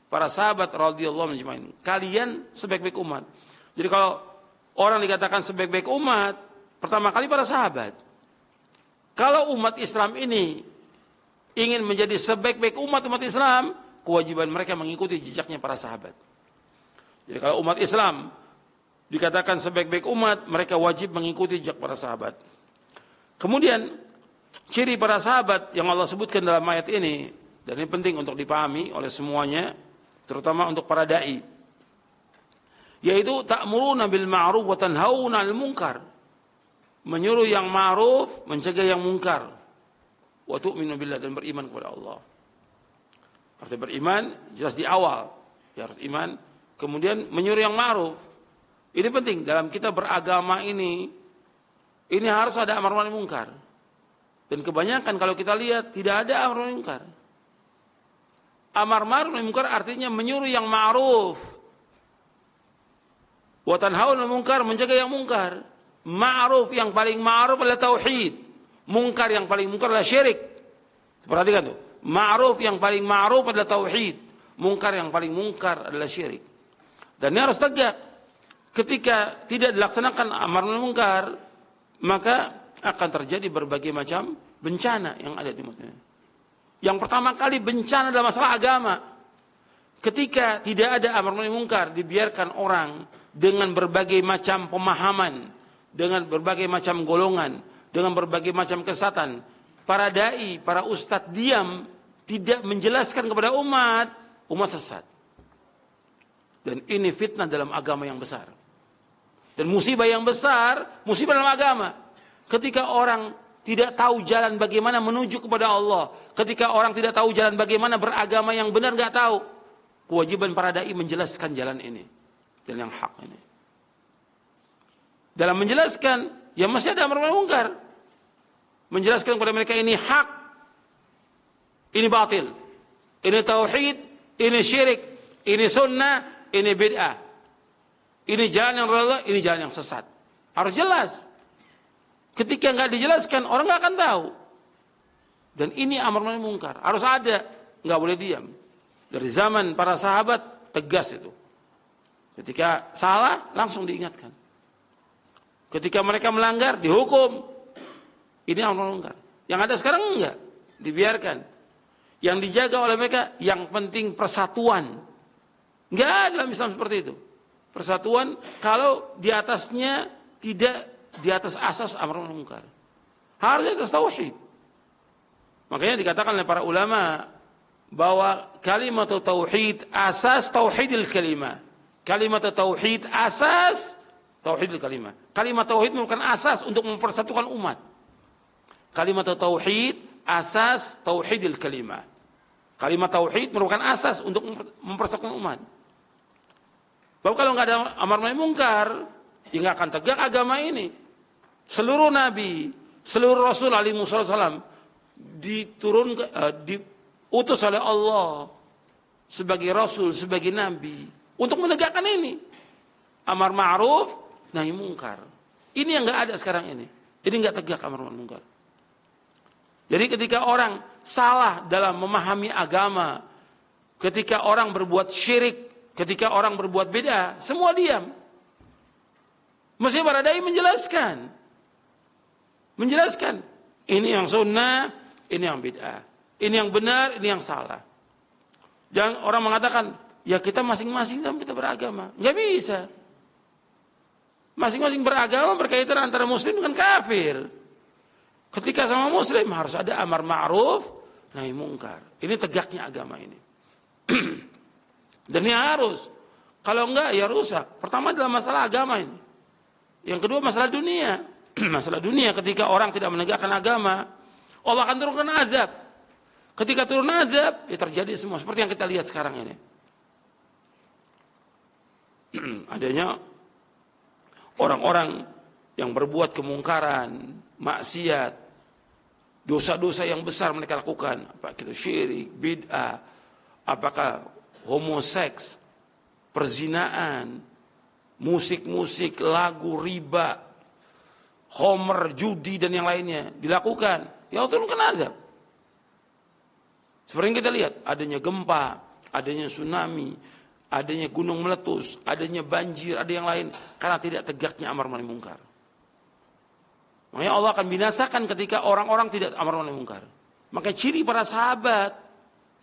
Para sahabat radhiyallahu anhum, kalian sebaik-baik umat. Jadi kalau orang dikatakan sebaik-baik umat, pertama kali para sahabat. Kalau umat Islam ini ingin menjadi sebaik-baik umat Islam, kewajiban mereka mengikuti jejaknya para sahabat. Jadi kalau umat Islam dikatakan sebaik-baik umat, mereka wajib mengikuti jejak para sahabat. Kemudian ciri para sahabat yang Allah sebutkan dalam ayat ini, dan ini penting untuk dipahami oleh semuanya, terutama untuk para dai, yaitu ta'muruna bil ma'ruf wa tanhauna 'anil munkar, menyuruh yang ma'ruf, mencegah yang munkar, wa tu'minu billah, dan beriman kepada Allah. Arti beriman jelas di awal, ya harus iman, kemudian menyuruh yang ma'ruf. Ini penting dalam kita beragama ini harus ada amar ma'ruf munkar. Dan kebanyakan kalau kita lihat tidak ada amar ma'ruf munkar. Amar ma'ruf munkar artinya menyuruh yang ma'ruf, wa tanhauna 'anil munkar, mencegah yang munkar. Ma'ruf yang paling ma'ruf adalah tauhid, munkar yang paling munkar adalah syirik. Perhatikan tuh, ma'ruf yang paling ma'ruf adalah tauhid, munkar yang paling munkar adalah syirik. Dan ini harus tegak. Ketika tidak dilaksanakan amar ma'ruf munkar, maka akan terjadi berbagai macam bencana yang ada di umatnya. Yang pertama kali bencana dalam masalah agama. Ketika tidak ada amar ma'ruf munkar, dibiarkan orang dengan berbagai macam pemahaman, dengan berbagai macam golongan, dengan berbagai macam kesesatan. Para dai, para ustadz diam, tidak menjelaskan kepada umat sesat. Dan ini fitnah dalam agama yang besar. Dan musibah yang besar, musibah dalam agama. Ketika orang tidak tahu jalan bagaimana menuju kepada Allah, ketika orang tidak tahu jalan bagaimana beragama yang benar, nggak tahu. Kewajiban para dai menjelaskan jalan ini, jalan yang hak ini. Dalam menjelaskan, ya masih ada amar ma'ruf munkar. Menjelaskan kepada mereka ini hak, ini batil, ini tauhid, ini syirik, ini sunnah, ini bid'ah, ini jalan yang Allah, ini jalan yang sesat. Harus jelas. Ketika nggak dijelaskan, orang nggak akan tahu. Dan ini amar ma'ruf munkar, harus ada, nggak boleh diam. Dari zaman para sahabat tegas itu. Ketika salah langsung diingatkan. Ketika mereka melanggar dihukum. Ini amar ma'ruf munkar. Yang ada sekarang enggak, dibiarkan. Yang dijaga oleh mereka yang penting persatuan. Enggak ada dalam Islam seperti itu. Persatuan kalau di atasnya tidak di atas asas amar ma'ruf munkar. Harus di atas tauhid. Makanya dikatakan oleh para ulama bahwa kalimat tauhid asas tauhidil kalimah. Kalimat tauhid asas tauhidil kalimah. Kalimat tauhid merupakan asas untuk mempersatukan umat. Kalimat tauhid asas tauhidil kalimah. Kalimat tauhid merupakan asas untuk mempersatukan umat. Bahwa kalau nggak ada amar ma'ruf munkar, ya nggak akan tegak agama ini. Seluruh nabi, seluruh rasul alaihi wasallam diutus oleh Allah sebagai rasul, sebagai nabi untuk menegakkan ini. Amar ma'ruf, nahi munkar. Ini yang nggak ada sekarang ini. Jadi nggak tegak amar ma'ruf munkar. Jadi ketika orang salah dalam memahami agama, ketika orang berbuat syirik, ketika orang berbuat bid'ah, semua diam. Mesti para dai menjelaskan. Menjelaskan. Ini yang sunnah, ini yang bid'ah. Ini yang benar, ini yang salah. Jangan orang mengatakan, ya kita masing-masing dalam kita beragama. Nggak bisa. Masing-masing beragama berkaitan antara muslim dengan kafir. Ketika sama muslim harus ada amar ma'ruf, nahi munkar. Ini tegaknya agama ini. Dan ini harus. Kalau enggak ya rusak. Pertama adalah masalah agama ini. Yang kedua masalah dunia. Masalah dunia ketika orang tidak menegakkan agama, Allah akan turunkan azab. Ketika turun azab, ya terjadi semua seperti yang kita lihat sekarang ini. Adanya orang-orang yang berbuat kemungkaran, maksiat, dosa-dosa yang besar mereka lakukan, apakah itu syirik, bid'ah, apakah homoseks, perzinaan, musik-musik, lagu, riba, homer, judi dan yang lainnya dilakukan, ya Allah turunkan azab. Seperti yang kita lihat, adanya gempa, adanya tsunami, adanya gunung meletus, adanya banjir, ada yang lain karena tidak tegaknya amar ma'ruf munkar. Makanya Allah akan binasakan ketika orang-orang tidak amar ma'ruf munkar. Maka ciri para sahabat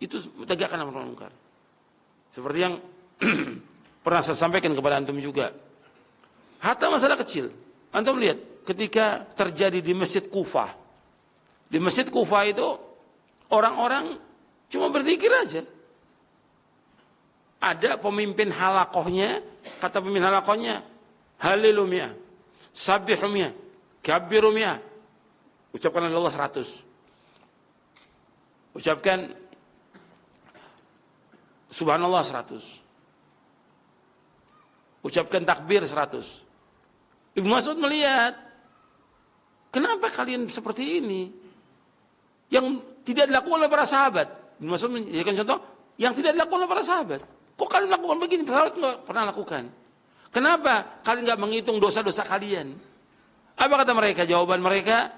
itu tegakkan amar ma'ruf munkar. Seperti yang pernah saya sampaikan kepada antum juga. Hatta masalah kecil. Antum lihat ketika terjadi di Masjid Kufah. Di Masjid Kufah itu orang-orang cuma berzikir aja. Ada pemimpin halakohnya, kata pemimpin halakohnya, halilumiyah, sabihumiyah, kabirumiyah. Ucapkan Allah 100. Ucapkan subhanallah 100. Ucapkan takbir 100. Ibnu Mas'ud melihat, kenapa kalian seperti ini? Yang tidak dilakukan oleh para sahabat. Ibnu Mas'ud menjadikan contoh, yang tidak dilakukan oleh para sahabat. Kok kalian lakukan begini? Sahabat nggak pernah lakukan. Kenapa kalian nggak menghitung dosa-dosa kalian? Apa kata mereka? Jawaban mereka,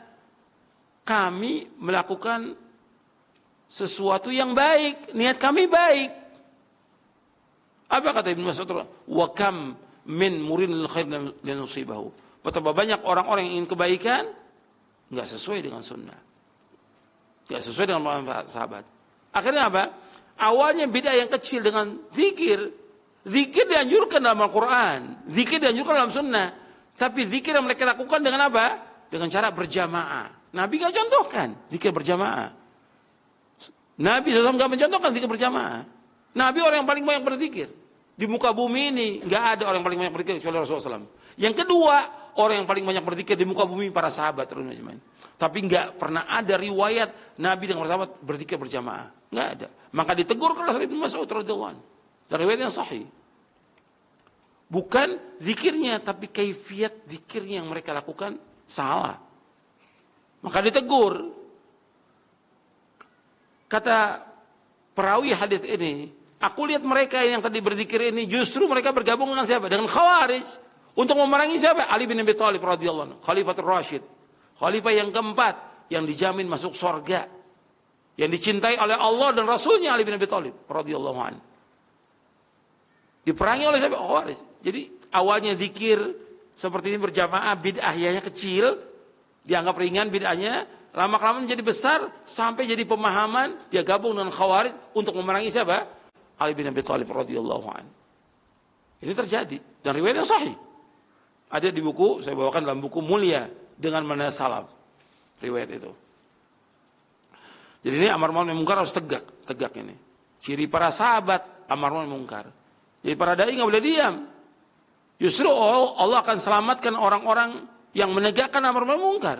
kami melakukan sesuatu yang baik. Niat kami baik. Apa kata Ibnu Mas'ud? Wa kam min murinil khair linusibahu. Betapa banyak orang-orang yang ingin kebaikan nggak sesuai dengan sunnah, nggak sesuai dengan sahabat. Akhirnya apa? Awalnya bid'ah yang kecil dengan zikir. Zikir dianjurkan dalam Al-Quran, zikir dianjurkan dalam sunnah. Tapi zikir yang mereka lakukan dengan apa? Dengan cara berjamaah. Nabi nggak contohkan zikir berjamaah. Nabi SAW nggak mencontohkan zikir berjamaah. Nabi orang yang paling banyak berzikir. Di muka bumi ini nggak ada orang yang paling banyak berzikir kecuali Rasulullah SAW. Yang kedua, orang yang paling banyak berzikir di muka bumi para sahabat. Tapi nggak pernah ada riwayat Nabi dengan para sahabat berzikir berjamaah. Nggak ada. Maka ditegur oleh Ibnu Mas'ud radhiyallahu anhu. Dari riwayat yang sahih. Bukan zikirnya, tapi kaifiat zikirnya yang mereka lakukan salah. Maka ditegur. Kata perawi hadis ini, aku lihat mereka yang tadi berzikir ini justru mereka bergabung dengan siapa? Dengan Khawarij untuk memerangi siapa? Ali bin Abi Thalib radhiyallahu anhu, Khalifatul Rasyid. Khalifah yang keempat yang dijamin masuk surga. Yang dicintai oleh Allah dan Rasulnya Ali bin Abi Thalib radhiyallahu anhu. Diperangi oleh siapa? Khawarij. Jadi awalnya zikir seperti ini berjamaah, bid'ahnya kecil, dianggap ringan bid'ahnya, lama-kelamaan menjadi besar sampai jadi pemahaman, dia gabung dengan Khawarij untuk memerangi siapa? Ali bin Abi Thalib radhiyallahu anhu. Ini terjadi dan riwayat yang sahih. Ada di buku, saya bawakan dalam buku Mulia dengan Manhaj Salaf. Riwayat itu. Jadi ini amar ma'ruf nahi mungkar harus tegak ini. Ciri para sahabat amar ma'ruf nahi mungkar. Jadi para dai nggak boleh diam. Justru Allah akan selamatkan orang-orang yang menegakkan amar ma'ruf nahi mungkar.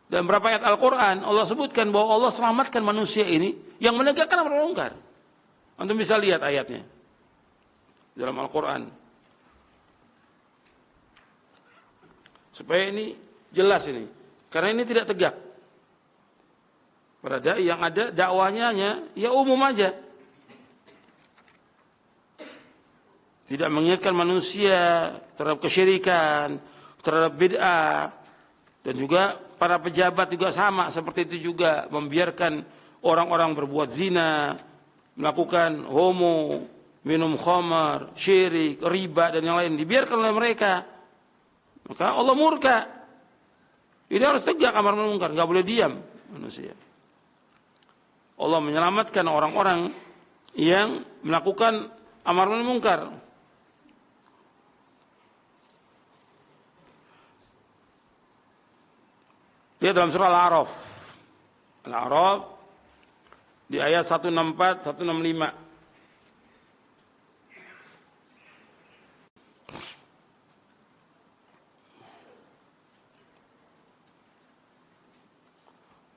Dan beberapa ayat Al-Quran Allah sebutkan bahwa Allah selamatkan manusia ini yang menegakkan amar ma'ruf nahi mungkar. Antum bisa lihat ayatnya dalam Al-Quran. Supaya ini jelas ini. Karena ini tidak tegak. Para dai yang ada dakwahnya ya umum aja. Tidak mengingatkan manusia terhadap kesyirikan, terhadap bid'ah. Dan juga para pejabat juga sama seperti itu juga. Membiarkan orang-orang berbuat zina, melakukan homo, minum khamar, syirik, riba dan yang lain. Dibiarkan oleh mereka. Maka Allah murka. Ini harus tegak amar ma'ruf nahi mungkar, enggak boleh diam manusia. Allah menyelamatkan orang-orang yang melakukan amar ma'ruf nahi mungkar. Lihat dalam surah Al-A'raf. Al-A'raf di ayat 164, 165.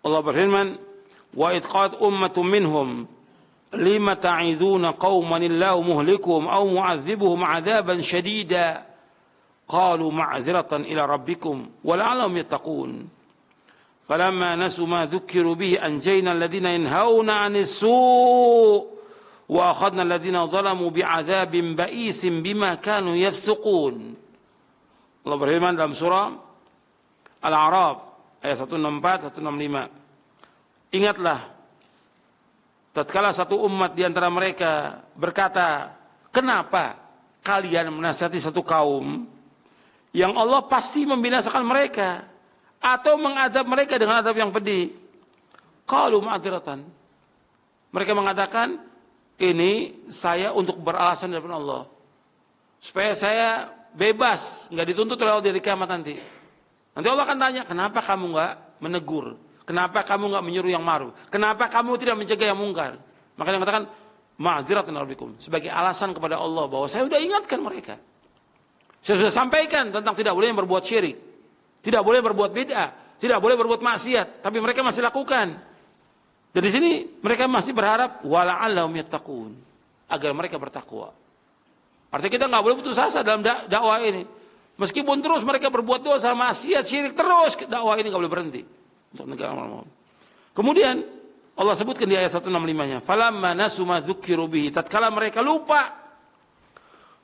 Allah berfirman, wa idh qalat ummatun minhum lima ta'iduna qauman illahu muhlikuhum aw mu'adzibuhum 'adzaban shadida qalu ma'dziratan ila rabbikum wa la'allahum yattaqun falamma nasu ma dzukkiru bihi anjayna alladhina yanhauna 'anis su' wa akhadna alladhina zalamu bi'adzabin ba'isin bima kanu yafsuqun. Allah berfirman dalam surah Al-A'raf ayat 164, 165. Ingatlah, tatkala satu umat di antara mereka berkata, kenapa kalian menasihati satu kaum yang Allah pasti membinasakan mereka atau mengadab mereka dengan adab yang pedih? Qalu ma'dziratan. Mereka mengatakan, ini saya untuk beralasan daripada Allah. Supaya saya bebas, nggak dituntut oleh Allah dari kiamat nanti. Nanti Allah akan tanya, kenapa kamu nggak menegur? Kenapa kamu nggak menyuruh yang ma'ruf? Kenapa kamu tidak mencegah yang mungkar? Makanya katakan ma'dziratan rabbikum, sebagai alasan kepada Allah bahwa saya sudah ingatkan mereka. Saya sudah sampaikan tentang tidak boleh berbuat syirik, tidak boleh berbuat bid'ah, tidak boleh berbuat maksiat, tapi mereka masih lakukan. Dan di sini mereka masih berharap wala'allahum yattaqun, agar mereka bertakwa. Artinya kita nggak boleh putus asa dalam dakwah ini. Meskipun terus mereka berbuat dosa, maksiat, syirik, terus dakwah ini nggak boleh berhenti untuk negara Allah. Kemudian Allah sebutkan di ayat 165-nya, falamma nasu ma dzukkiru bihi, tatkala mereka lupa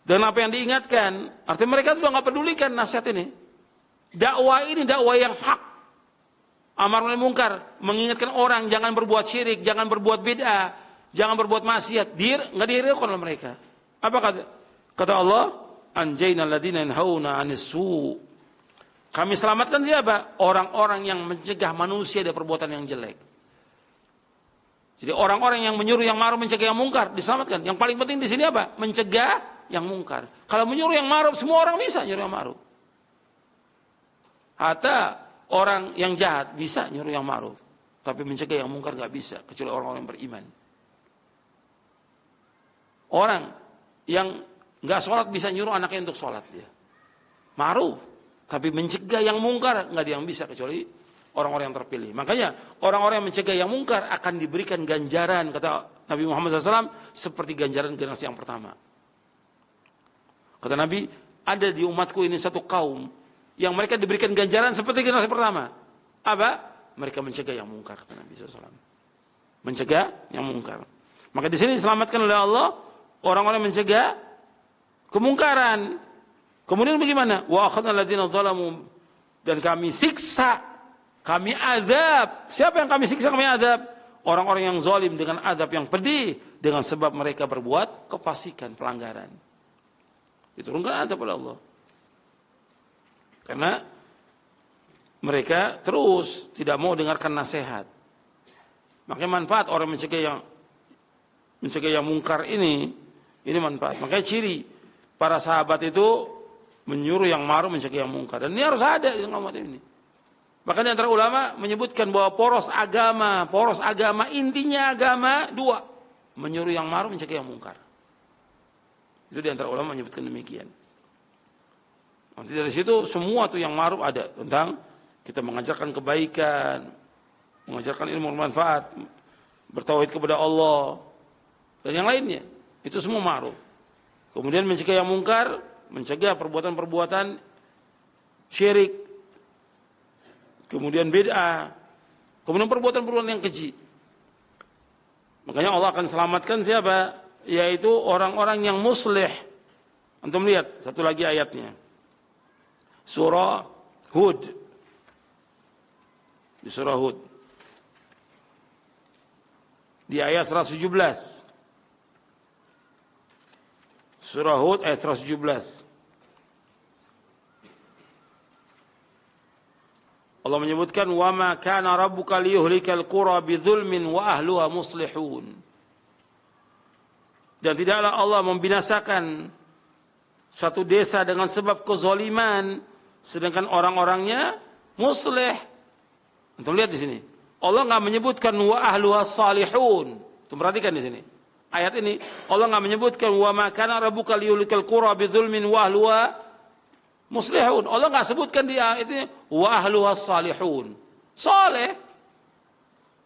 dan apa yang diingatkan, artinya mereka sudah nggak pedulikan nasihat ini. Dakwah ini dakwah yang hak, amar ma'ruf nahi mungkar, mengingatkan orang jangan berbuat syirik, jangan berbuat bid'ah, jangan berbuat maksiat, nggak dihiraukan oleh mereka. Apa kata Allah? Anjayna alladziina yanhauna 'anis su'. Kami selamatkan siapa? Orang-orang yang mencegah manusia dari perbuatan yang jelek. Jadi orang-orang yang menyuruh yang ma'ruf, mencegah yang mungkar diselamatkan. Yang paling penting di sini apa? Mencegah yang mungkar. Kalau menyuruh yang ma'ruf, semua orang bisa nyuruh yang ma'ruf. Hatta orang yang jahat bisa nyuruh yang ma'ruf, tapi mencegah yang mungkar nggak bisa, kecuali orang-orang yang beriman. Orang yang nggak sholat bisa nyuruh anaknya untuk sholat dia, ma'ruf. Tapi mencegah yang mungkar nggak ada yang bisa kecuali orang-orang yang terpilih. Makanya orang-orang yang mencegah yang mungkar akan diberikan ganjaran, kata Nabi Muhammad SAW, seperti ganjaran generasi yang pertama. Kata Nabi, ada di umatku ini satu kaum yang mereka diberikan ganjaran seperti generasi pertama. Apa? Mereka mencegah yang mungkar, kata Nabi SAW. Mencegah yang mungkar. Maka di sini diselamatkan oleh Allah orang-orang mencegah kemungkaran. Kemudian bagaimana? Wa akhadna alladziina zalamu, dan kami siksa, kami azab. Siapa yang kami siksa, kami azab? Orang-orang yang zalim dengan azab yang pedih dengan sebab mereka berbuat kefasikan, pelanggaran. Diturunkan azab oleh Allah. Karena mereka terus tidak mau dengarkan nasihat. Makanya manfaat orang mencegah yang mungkar ini manfaat. Makanya ciri para sahabat itu menyuruh yang ma'ruf, mencegah yang mungkar. Dan ini harus ada di umat ini. Bahkan di antara ulama menyebutkan bahwa poros agama intinya agama dua, menyuruh yang ma'ruf, mencegah yang mungkar. Itu di antara ulama menyebutkan demikian. Nanti dari situ semua tuh yang ma'ruf ada tentang kita mengajarkan kebaikan, mengajarkan ilmu bermanfaat, bertauhid kepada Allah dan yang lainnya. Itu semua ma'ruf. Kemudian mencegah yang mungkar, mencegah perbuatan-perbuatan syirik. Kemudian bid'ah, kemudian perbuatan-perbuatan yang keji. Makanya Allah akan selamatkan siapa? Yaitu orang-orang yang muslih. Antum lihat satu lagi ayatnya. Surah Hud. Di surah Hud. Di ayat 117. Surah Hud ayat 117. Allah menyebutkan wa ma kana rabbuka liyuhlikal qura bidzulmin wa ahluha muslihun. Dan tidaklah Allah membinasakan satu desa dengan sebab kezaliman sedangkan orang-orangnya muslih. Antum lihat di sini. Allah enggak menyebutkan wa ahluha salihun. Antum perhatikan di sini. Ayat ini Allah enggak menyebutkan wa ma kana rabbuka liyuhlikal qura bidzulmin wa ahluha muslihun. Allah enggak sebutkan di ayat ini wa ahluhas salihun. Saleh.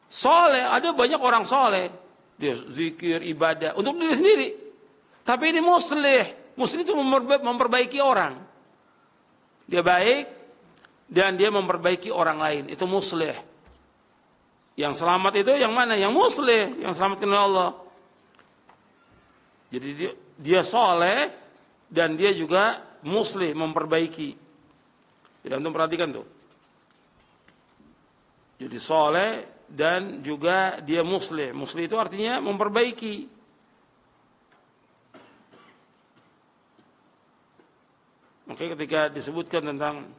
Saleh, ada banyak orang saleh. Dia zikir, ibadah untuk diri sendiri. Tapi ini muslih. Muslih itu memperbaiki orang. Dia baik dan dia memperbaiki orang lain. Itu muslih. Yang selamat itu yang mana? Yang muslih, yang selamatkan oleh Allah. Jadi dia saleh dan dia juga muslih, memperbaiki. Jadi antum perhatikan tuh. Jadi soleh dan juga dia muslih. Muslih itu artinya memperbaiki. Makanya ketika disebutkan tentang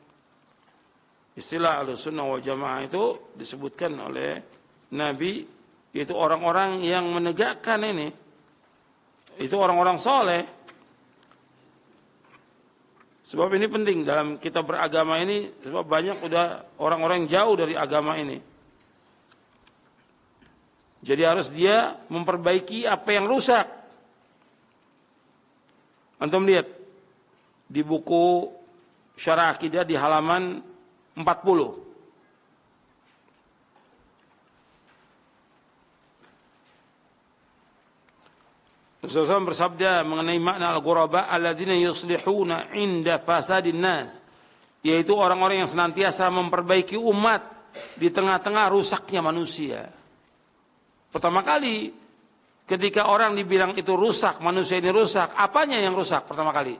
istilah Ahlussunnah wal Jamaah itu disebutkan oleh Nabi, yaitu orang-orang yang menegakkan ini. Itu orang-orang soleh. Sebab ini penting dalam kita beragama ini, sebab banyak udah orang-orang yang jauh dari agama ini. Jadi harus dia memperbaiki apa yang rusak. Antum lihat di buku Syarah Aqidah di halaman 40. Rasulullah bersabda mengenai makna al-ghuraba alladzina yuslihuna inda fasadin nas, yaitu orang-orang yang senantiasa memperbaiki umat di tengah-tengah rusaknya manusia. Pertama kali ketika orang dibilang itu rusak, manusia ini rusak, apanya yang rusak pertama kali?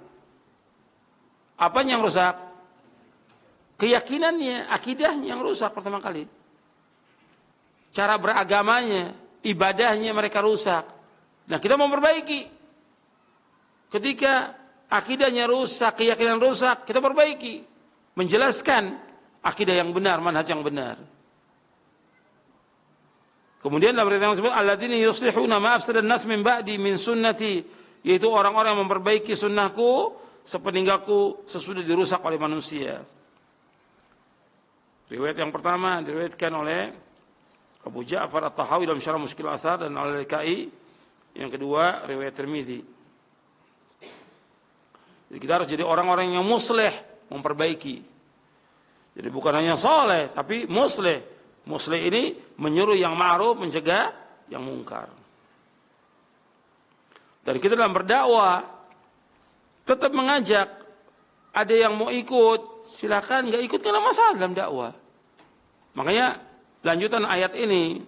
Apanya yang rusak? Keyakinannya, akidahnya yang rusak pertama kali. Cara beragamanya, ibadahnya mereka rusak. Nah, kita memperbaiki. Ketika akidahnya rusak, keyakinan rusak, kita perbaiki. Menjelaskan akidah yang benar, manhaj yang benar. Kemudian dalam ayat yang disebut alladzina yuslihuna ma afsadan nas min ba'di min sunnati, yaitu orang-orang yang memperbaiki sunnahku sepeninggalku sesudah dirusak oleh manusia. Riwayat yang pertama diriwayatkan oleh Abu Ja'far At-Tahawi dalam Syarah Mushkil Athar dan Al-Laikai. Yang kedua riwayat Tirmidzi. Jadi kita harus jadi orang-orang yang muslih, memperbaiki. Jadi bukan hanya saleh tapi muslih. Muslih ini menyuruh yang ma'ruf, mencegah yang mungkar. Dan kita dalam berdakwah tetap mengajak. Ada yang mau ikut, silakan. Enggak ikut enggak ada masalah dalam dakwah. Makanya lanjutan ayat ini,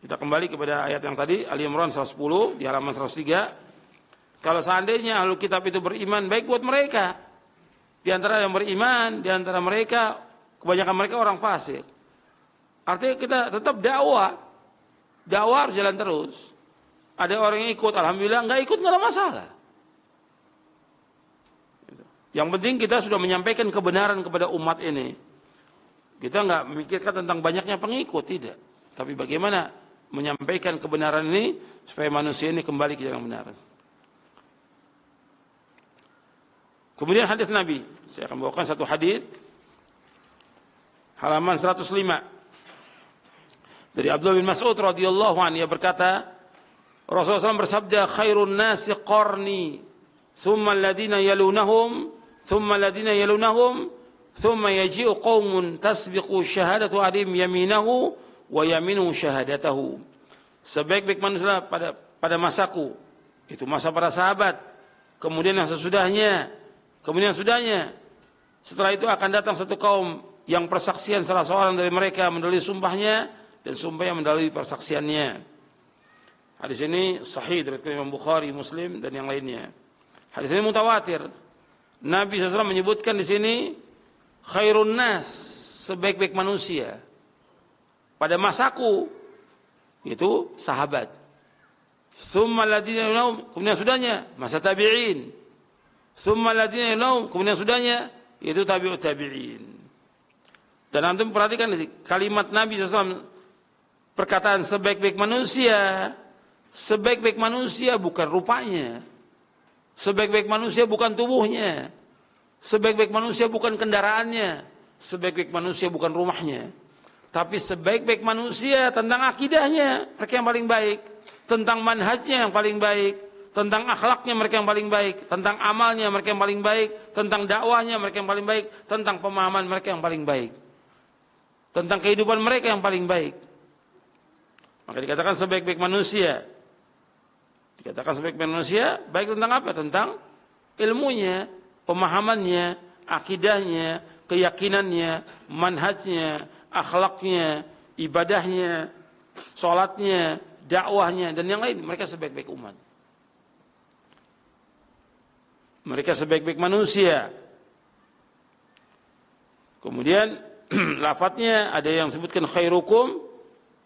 kita kembali kepada ayat yang tadi, Ali Imran 110 di halaman 103. Kalau seandainya Ahlul Kitab itu beriman, baik buat mereka. Di antara yang beriman, di antara mereka, kebanyakan mereka orang fasik. Artinya kita tetap dakwah. Dakwah harus jalan terus. Ada orang yang ikut, alhamdulillah, enggak ikut enggak ada masalah. Yang penting kita sudah menyampaikan kebenaran kepada umat ini. Kita enggak memikirkan tentang banyaknya pengikut, tidak. Tapi bagaimana menyampaikan kebenaran ini supaya manusia ini kembali ke jalan benar. Kemudian hadis Nabi, saya akan bawakan satu hadis halaman 105. Dari Abdullah bin Mas'ud radhiyallahu anhu, ia berkata, Rasulullah SAW bersabda, khairun nasi qarni, thumma alladhina yalunahum, thumma alladhina yalunahum, thumma yaji'u qaumun tasbiqu syahadatu adim yaminahu wa yaminu syahadatahu. Sebaik-baik manusia pada masaku, itu masa para sahabat, kemudian yang sesudahnya, kemudian yang sudahnya. Setelah itu akan datang satu kaum yang persaksian salah seorang dari mereka mendalui sumpahnya dan sumpah yang mendalui persaksiannya. Hadis ini sahih dari Imam Bukhari, Muslim dan yang lainnya. Hadis ini mutawatir. Nabi SAW menyebutkan di sini khairun nas, sebaik-baik manusia pada masaku itu sahabat. Tsumma alladziina yalunahum, kemudian sudahnya masa tabi'in. Tsumma alladziina yalunahum, kemudian sudahnya itu tabi'ut tabi'in. Dan antum perhatikan kalimat Nabi SAW, perkataan sebaik-baik manusia. Sebaik-baik manusia bukan rupanya. Sebaik-baik manusia bukan tubuhnya. Sebaik-baik manusia bukan kendaraannya. Sebaik-baik manusia bukan rumahnya. Tapi sebaik-baik manusia tentang akidahnya mereka yang paling baik. Tentang manhajnya yang paling baik. Tentang akhlaknya mereka yang paling baik. Tentang amalnya mereka yang paling baik. Tentang dakwahnya mereka yang paling baik. Tentang pemahaman mereka yang paling baik. Tentang kehidupan mereka yang paling baik. Maka dikatakan sebaik-baik manusia. Dikatakan sebaik-baik manusia, baik tentang apa? Tentang ilmunya, pemahamannya, akidahnya, keyakinannya, manhajnya, akhlaknya, ibadahnya, sholatnya, dakwahnya, dan yang lain. Mereka sebaik-baik umat. Mereka sebaik-baik manusia. Kemudian lafadznya ada yang sebutkan khairukum,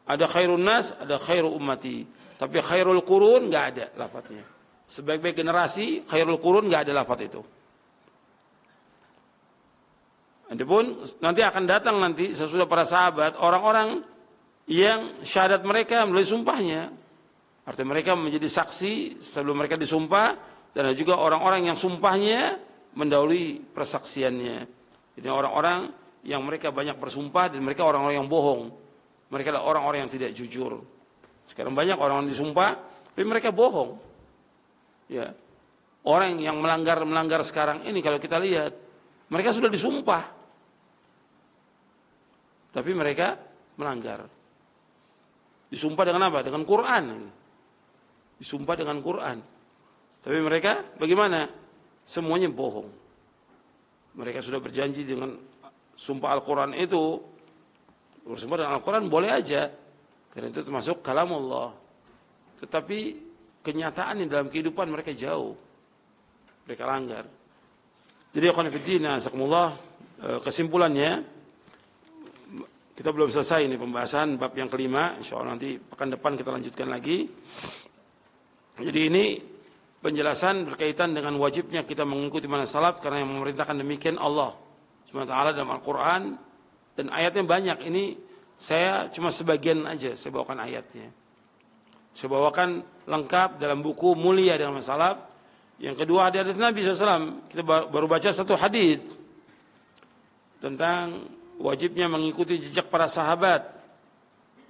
ada khairun nas, ada khairu ummati. Tapi khairul qurun enggak ada lafadznya. Sebaik-baik generasi, khairul qurun enggak ada lafadz itu. Adapun nanti akan datang nanti sesudah para sahabat orang-orang yang syahadat mereka melalui sumpahnya. Artinya mereka menjadi saksi sebelum mereka disumpah, dan ada juga orang-orang yang sumpahnya mendahului persaksiannya. Jadi orang-orang yang mereka banyak bersumpah dan mereka orang-orang yang bohong. Mereka adalah orang-orang yang tidak jujur. Sekarang banyak orang disumpah, tapi mereka bohong. Ya, orang yang melanggar sekarang ini kalau kita lihat, mereka sudah disumpah, tapi mereka melanggar. Disumpah dengan apa? Dengan Quran. Disumpah dengan Quran. Tapi mereka bagaimana? Semuanya bohong. Mereka sudah berjanji dengan sumpah Al-Quran itu. Bersumpah dengan Al-Quran boleh aja, karena itu termasuk kalamullah. Tetapi kenyataannya dalam kehidupan mereka jauh. Mereka langgar. Jadi ikhwan fillah, azakumullah, kesimpulannya kita belum selesai ini pembahasan bab yang kelima. Insyaallah nanti pekan depan kita lanjutkan lagi. Jadi ini penjelasan berkaitan dengan wajibnya kita mengikuti manhaj salaf, karena yang memerintahkan demikian Allah Subhanahu wa taala dalam Al-Qur'an, dan ayatnya banyak. Ini saya cuma sebagian aja saya bawakan ayatnya. Saya bawakan lengkap dalam buku Mulia dengan Salaf. Yang kedua ada hadis Nabi SAW. Kita baru baca satu hadis tentang wajibnya mengikuti jejak para sahabat.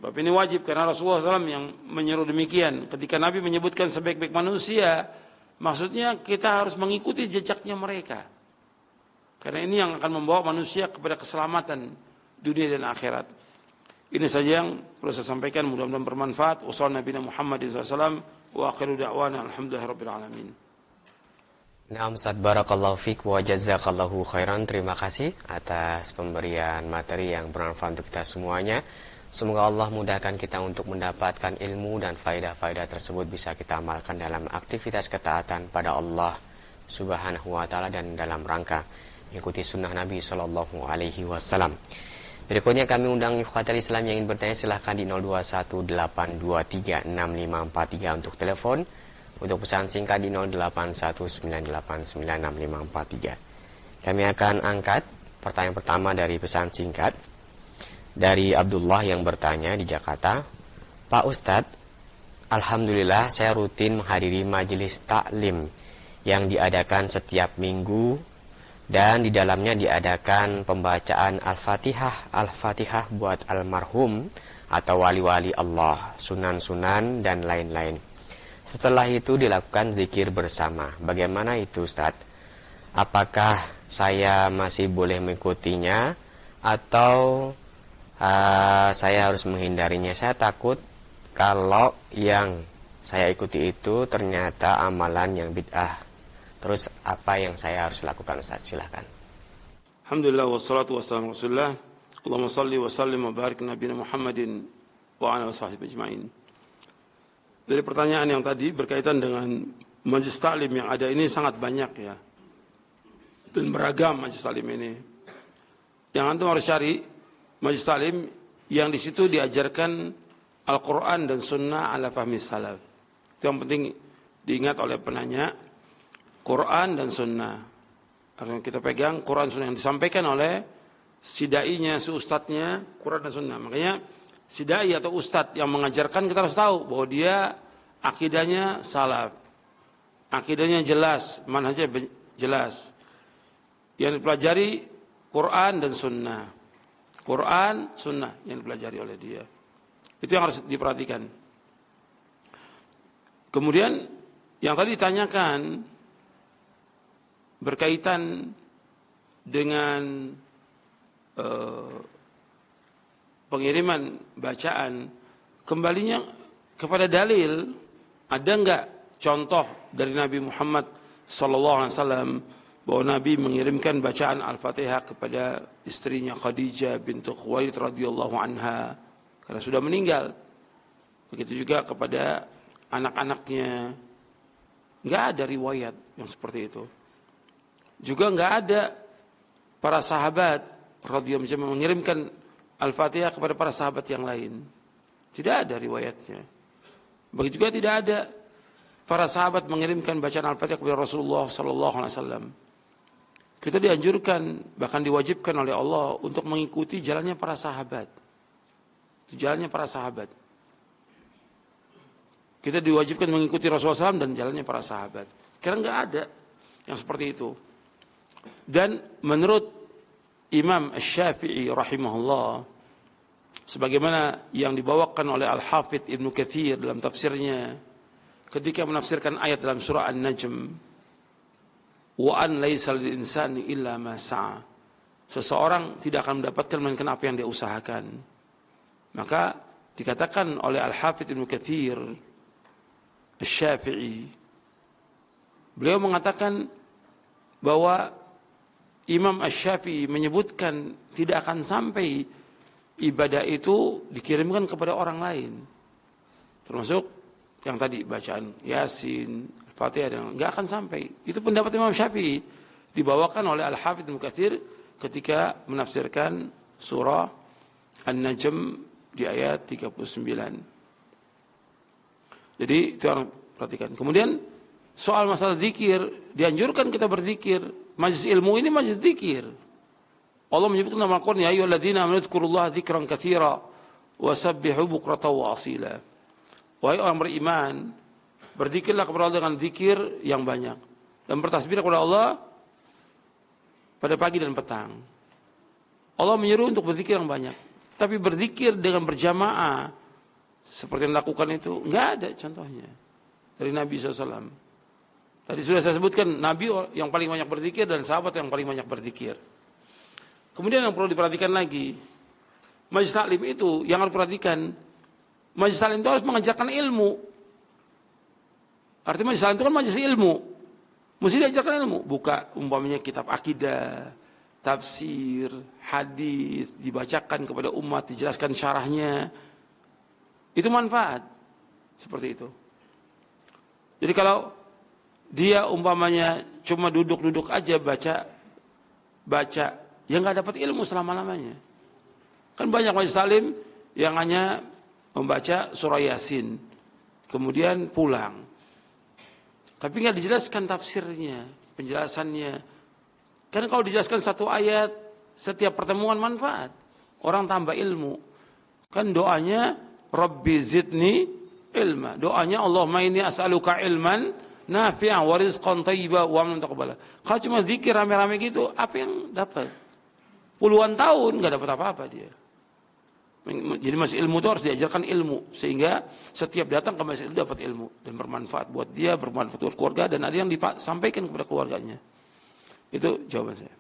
Bab ini wajib karena Rasulullah SAW yang menyeru demikian. Ketika Nabi menyebutkan sebaik-baik manusia, maksudnya kita harus mengikuti jejaknya mereka. Karena ini yang akan membawa manusia kepada keselamatan dunia dan akhirat. Ini saja yang perlu saya sampaikan, mudah-mudahan bermanfaat. Wassalamualaikum warahmatullahi wabarakatuh. Wa akhiru da'wana alhamdulillahirabbil alamin. Naam, Ustaz, barakallahu fiik wa jazakallahu khairan. Terima kasih atas pemberian materi yang bermanfaat untuk kita semuanya. Semoga Allah mudahkan kita untuk mendapatkan ilmu dan faedah-faedah tersebut bisa kita amalkan dalam aktivitas ketaatan pada Allah Subhanahu wa taala dan dalam rangka mengikuti sunnah Nabi sallallahu alaihi wasallam. Berikutnya kami undang ikhwatal Islam yang ingin bertanya, silahkan di 0218236543 untuk telepon. Untuk pesan singkat di 0819896543. Kami akan angkat pertanyaan pertama dari pesan singkat dari Abdullah yang bertanya di Jakarta. Pak Ustadz, alhamdulillah saya rutin menghadiri majelis taklim yang diadakan setiap minggu dan di dalamnya diadakan pembacaan Al-Fatihah buat almarhum atau wali-wali Allah, sunan-sunan dan lain-lain. Setelah itu dilakukan zikir bersama. Bagaimana itu, Ustaz? Apakah saya masih boleh mengikutinya atau saya harus menghindarinya? Saya takut kalau yang saya ikuti itu ternyata amalan yang bid'ah. Terus apa yang saya harus lakukan, Ustaz? Silakan. Alhamdulillah wassalatu wassalamu Rasulullah. Allahumma salli wa sallim wa barik nabiyina Muhammadin wa ala washabihi ajma'in. Dari pertanyaan yang tadi berkaitan dengan majelis taklim yang ada ini sangat banyak ya. Dan beragam majelis taklim ini. Yang antum harus cari majelis taklim yang di situ diajarkan Al-Quran dan Sunnah ala fahmi salaf. Itu yang penting diingat oleh penanya. Quran dan Sunnah. Artinya kita pegang Quran Sunnah yang disampaikan oleh si dai-nya, si ustadznya, Quran dan Sunnah. Makanya si dai atau ustadz yang mengajarkan kita harus tahu bahwa dia akidahnya salaf. Akidahnya jelas, manhajnya jelas. Yang dipelajari Quran dan Sunnah. Quran, Sunnah yang dipelajari oleh dia. Itu yang harus diperhatikan. Kemudian yang tadi ditanyakan berkaitan dengan pengiriman bacaan, kembalinya kepada dalil. Ada enggak contoh dari Nabi Muhammad SAW bahwa Nabi mengirimkan bacaan Al-Fatihah kepada istrinya Khadijah bintu Khuwailid radhiyallahu anha karena sudah meninggal. Begitu juga kepada anak-anaknya. Enggak ada riwayat yang seperti itu. Juga enggak ada para sahabat radhiyallahu anhum mengirimkan Al-Fatihah kepada para sahabat yang lain. Tidak ada riwayatnya. Begitu juga tidak ada para sahabat mengirimkan bacaan Al-Fatihah kepada Rasulullah sallallahu alaihi wasallam. Kita dianjurkan, bahkan diwajibkan oleh Allah untuk mengikuti jalannya para sahabat. Itu jalannya para sahabat. Kita diwajibkan mengikuti Rasulullah SAW dan jalannya para sahabat. Sekarang enggak ada yang seperti itu. Dan menurut Imam Asy-Syafi'i rahimahullah, sebagaimana yang dibawakan oleh Al-Hafidh Ibnu Katsir dalam tafsirnya ketika menafsirkan ayat dalam surah An-Najm, wa an laisa lil insani illa ma sa'a. Seseorang tidak akan mendapatkan melainkan apa yang dia usahakan. Maka dikatakan oleh Al-Hafidh Ibnu Katsir Asy-Syafi'i, beliau mengatakan bahwa Imam Asy-Syafi'i menyebutkan tidak akan sampai ibadah itu dikirimkan kepada orang lain. Termasuk yang tadi bacaan Yasin, Al-Fatihah, dan enggak akan sampai. Itu pendapat Imam Syafi'i dibawakan oleh Al-Hafidz Ibnu Katsir ketika menafsirkan surah An-Najm di ayat 39. Jadi itu harus perhatikan. Kemudian soal masalah zikir, dianjurkan kita berzikir. Majlis ilmu ini majlis zikir. Allah menyebutkan dalam Al-Quran, ya ayyuhalladzina amanu dzkurullaha dzikran katsira wasabbihu bukratan wa asila. Wahai orang beriman, berzikirlah kepada Allah dengan zikir yang banyak dan bertasbih kepada Allah pada pagi dan petang. Allah menyuruh untuk berzikir yang banyak, tapi berzikir dengan berjamaah seperti yang dilakukan itu enggak ada contohnya dari Nabi SAW. Tadi sudah saya sebutkan, Nabi yang paling banyak berzikir dan sahabat yang paling banyak berzikir. Kemudian yang perlu diperhatikan lagi, majlis taklim itu yang harus diperhatikan, majlis taklim itu harus mengajarkan ilmu. Artinya majlis taklim itu kan majlis ilmu, mesti diajarkan ilmu. Buka umpamanya kitab akidah, tafsir, hadis, dibacakan kepada umat, dijelaskan syarahnya. Itu manfaat. Seperti itu. Jadi kalau dia umpamanya cuma duduk-duduk aja baca, ya nggak dapat ilmu selama-lamanya. Kan banyak majlis taklim yang hanya membaca surah Yasin, kemudian pulang. Tapi nggak dijelaskan tafsirnya, penjelasannya. Karena kalau dijelaskan satu ayat, setiap pertemuan manfaat. Orang tambah ilmu. Kan doanya, Rabbi zidni ilma. Doanya, Allahumma inni as'aluka ilman nafi'an wa rizqan thayyiban wa amnan taqabbala. Kalau cuma zikir rame-rame gitu, apa yang dapat? Puluhan tahun nggak dapat apa-apa dia. Jadi masih ilmu itu harus diajarkan ilmu, sehingga setiap datang ke masjid itu dapat ilmu dan bermanfaat buat dia, bermanfaat buat keluarga, dan ada yang disampaikan kepada keluarganya. Itu jawaban saya.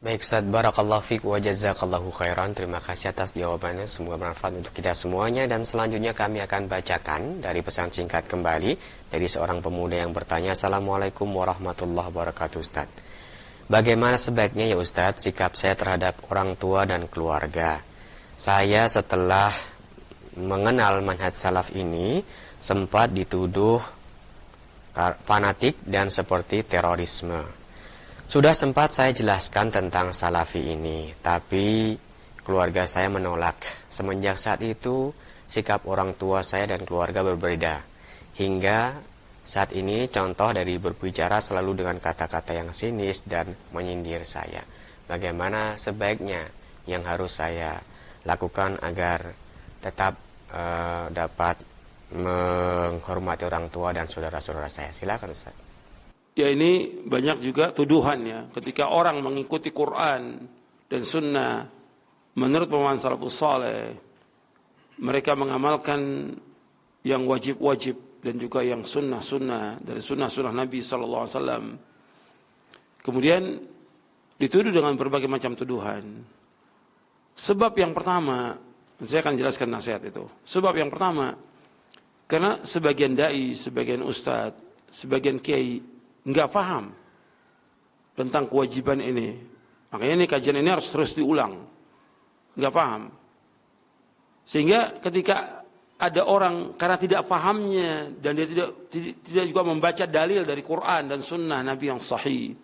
Baik Ustaz, barakallahu fiik wa jazakallahu khairan. Terima kasih atas jawabannya, semoga bermanfaat untuk kita semuanya. Dan selanjutnya kami akan bacakan dari pesan singkat kembali dari seorang pemuda yang bertanya. Assalamualaikum warahmatullahi wabarakatuh Ustaz. Bagaimana sebaiknya ya Ustaz sikap saya terhadap orang tua dan keluarga? Saya setelah mengenal manhaj salaf ini sempat dituduh fanatik dan seperti terorisme. Sudah sempat saya jelaskan tentang salafi ini, tapi keluarga saya menolak. Semenjak saat itu sikap orang tua saya dan keluarga berbeda. Hingga saat ini contoh dari berbicara selalu dengan kata-kata yang sinis dan menyindir saya. Bagaimana sebaiknya yang harus saya lakukan agar tetap dapat menghormati orang tua dan saudara-saudara saya? Silakan Ustaz. Ya, ini banyak juga tuduhan ya. Ketika orang mengikuti Quran dan Sunnah menurut pemahaman salafus saleh, mereka mengamalkan yang wajib-wajib dan juga yang sunnah-sunnah dari sunnah-sunnah Nabi SAW. Kemudian dituduh dengan berbagai macam tuduhan. Sebab yang pertama, saya akan jelaskan nasihat itu. Sebab yang pertama, karena sebagian dai, sebagian ustadz, sebagian kiai nggak paham tentang kewajiban ini. Makanya ini kajian ini harus terus diulang. Nggak paham. Sehingga ketika ada orang karena tidak pahamnya dan dia tidak juga membaca dalil dari Quran dan Sunnah Nabi yang sahih.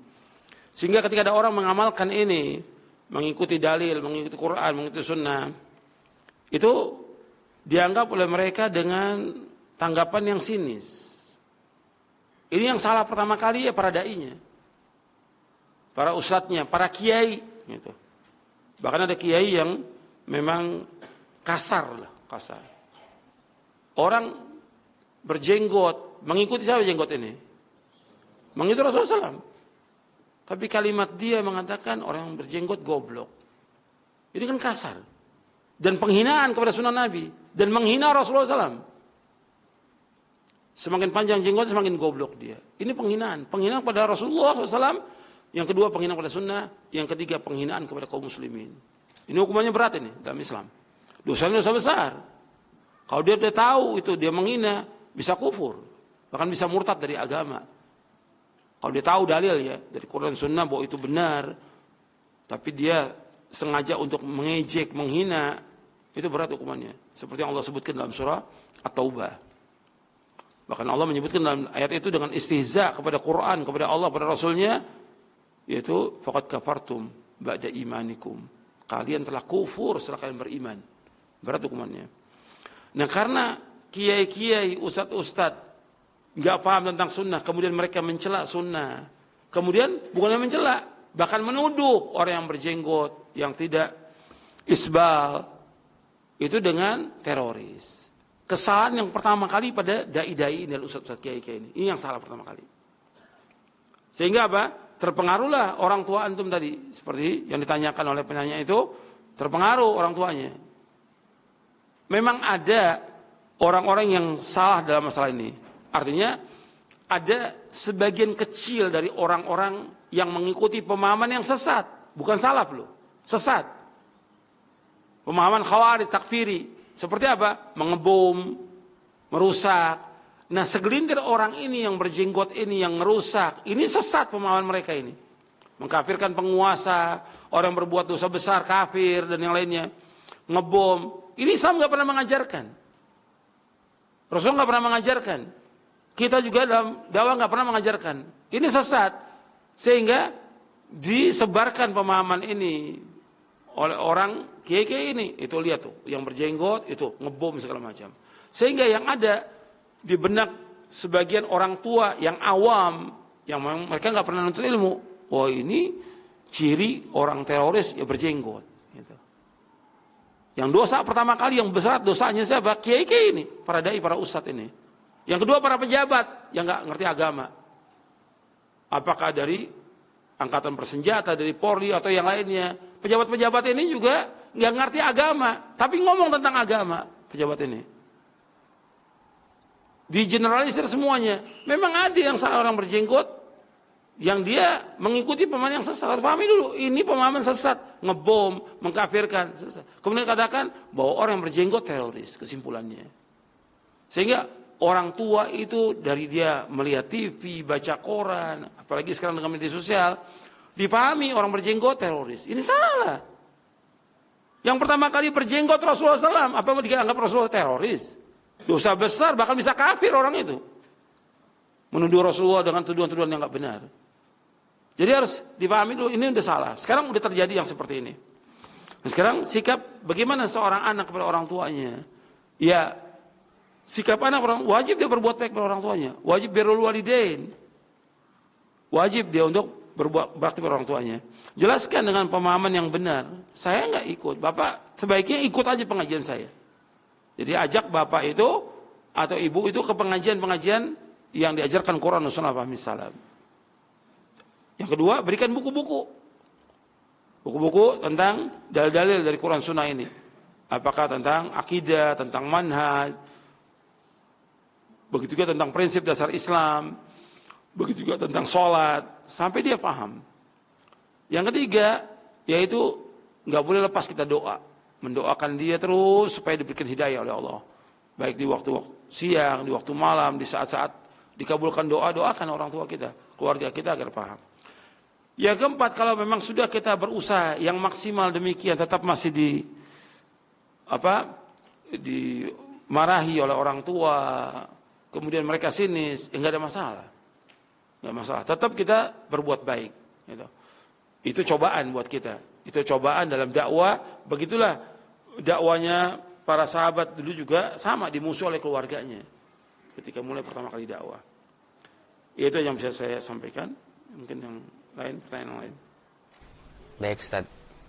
Sehingga ketika ada orang mengamalkan ini, mengikuti dalil, mengikuti Quran, mengikuti Sunnah, itu dianggap oleh mereka dengan tanggapan yang sinis. Ini yang salah pertama kali ya para dai-nya, para ustadznya, para kiai. Gitu. Bahkan ada kiai yang memang kasar. Orang berjenggot, mengikuti siapa jenggot ini? Mengikuti Rasulullah SAW. Tapi kalimat dia mengatakan orang yang berjenggot goblok. Ini kan kasar. Dan penghinaan kepada sunnah Nabi. Dan menghina Rasulullah SAW. Semakin panjang jenggot, semakin goblok dia. Ini penghinaan. Penghinaan kepada Rasulullah SAW. Yang kedua penghinaan kepada sunnah. Yang ketiga penghinaan kepada kaum muslimin. Ini hukumannya berat ini dalam Islam. Dosanya dosa besar. Kalau dia sudah tahu itu dia menghina, bisa kufur. Bahkan bisa murtad dari agama. Kalau dia tahu dalil ya dari Quran Sunnah bahwa itu benar, tapi dia sengaja untuk mengejek, menghina, itu berat hukumannya. Seperti yang Allah sebutkan dalam surah At-Taubah. Bahkan Allah menyebutkan dalam ayat itu dengan istihza kepada Quran, kepada Allah, kepada Rasulnya, yaitu faqad kafartum ba'da imanikum. Kalian telah kufur setelah kalian beriman. Berat hukumannya. Nah karena kiai-kiai, ustadz-ustadz nggak paham tentang sunnah, kemudian mereka mencela sunnah, kemudian bukannya mencela, bahkan menuduh orang yang berjenggot, yang tidak isbal, itu dengan teroris. Kesalahan yang pertama kali pada dai-dai dan ustadz-ustadz kiai-kiai ini yang salah pertama kali. Sehingga apa? Terpengaruhlah orang tua antum tadi, seperti yang ditanyakan oleh penanya itu, terpengaruh orang tuanya. Memang ada orang-orang yang salah dalam masalah ini. Artinya ada sebagian kecil dari orang-orang yang mengikuti pemahaman yang sesat. Bukan salaf loh, sesat. Pemahaman khawarij, takfiri. Seperti apa? Mengebom, merusak. Nah segelintir orang ini yang berjenggot ini, yang merusak. Ini sesat pemahaman mereka ini. Mengkafirkan penguasa, orang berbuat dosa besar, kafir, dan yang lainnya. Ngebom. Ini Islam gak pernah mengajarkan. Rasul gak pernah mengajarkan. Kita juga dalam dakwah nggak pernah mengajarkan. Ini sesat. Sehingga disebarkan pemahaman ini oleh orang kiai-kiai ini. Itu lihat tuh, yang berjenggot itu ngebom segala macam. Sehingga yang ada di benak sebagian orang tua yang awam, yang mereka nggak pernah nuntut ilmu. Oh ini ciri orang teroris ya berjenggot. Gitu. Yang dosa pertama kali yang besar dosanya siapa? Kiai-kiai ini, para dai, para ustadz ini. Yang kedua para pejabat yang nggak ngerti agama. Apakah dari angkatan bersenjata, dari Polri atau yang lainnya. Pejabat-pejabat ini juga nggak ngerti agama, tapi ngomong tentang agama pejabat ini. Digeneralisir semuanya. Memang ada yang salah orang berjenggot, yang dia mengikuti pemahaman yang sesat. Harus pahami dulu, ini pemahaman sesat, ngebom, mengkafirkan, sesat. Kemudian katakan bahwa orang yang berjenggot teroris, kesimpulannya. Sehingga orang tua itu dari dia melihat TV, baca koran, apalagi sekarang dengan media sosial, dipahami orang berjenggot teroris. Ini salah. Yang pertama kali berjenggot Rasulullah SAW, apa dianggap Rasulullah teroris? Dosa besar, bahkan bisa kafir orang itu. Menuduh Rasulullah dengan tuduhan-tuduhan yang nggak benar. Jadi harus dipahami dulu, ini udah salah. Sekarang udah terjadi yang seperti ini. Nah, sekarang sikap bagaimana seorang anak kepada orang tuanya? Ya, sikap anak orang wajib dia berbuat baik kepada orang tuanya. Wajib birrul walidain. Wajib dia untuk berbuat bakti kepada orang tuanya. Jelaskan dengan pemahaman yang benar. Saya nggak ikut. Bapak sebaiknya ikut aja pengajian saya. Jadi ajak bapak itu atau ibu itu ke pengajian-pengajian yang diajarkan Quran dan Sunnah Fahmi Salam. Yang kedua, berikan buku-buku. Buku-buku tentang dalil-dalil dari Quran Sunnah ini. Apakah tentang akidah, tentang manhaj, begitu juga tentang prinsip dasar Islam, begitu juga tentang sholat, sampai dia paham. Yang ketiga, yaitu nggak boleh lepas kita doa. Mendoakan dia terus supaya diberikan hidayah oleh Allah. Baik di waktu siang, di waktu malam, di saat-saat dikabulkan doa, doakan orang tua kita, keluarga kita agar paham. Yang keempat, kalau memang sudah kita berusaha yang maksimal demikian tetap masih dimarahi oleh orang tua, kemudian mereka sinis, enggak ada masalah. Enggak masalah. Tetap kita berbuat baik, gitu. Itu cobaan buat kita. Itu cobaan dalam dakwah. Begitulah dakwanya para sahabat dulu juga sama, dimusuh oleh keluarganya ketika mulai pertama kali dakwah. Itu yang bisa saya sampaikan. Mungkin yang lain, pertanyaan lain. Baik Ustaz,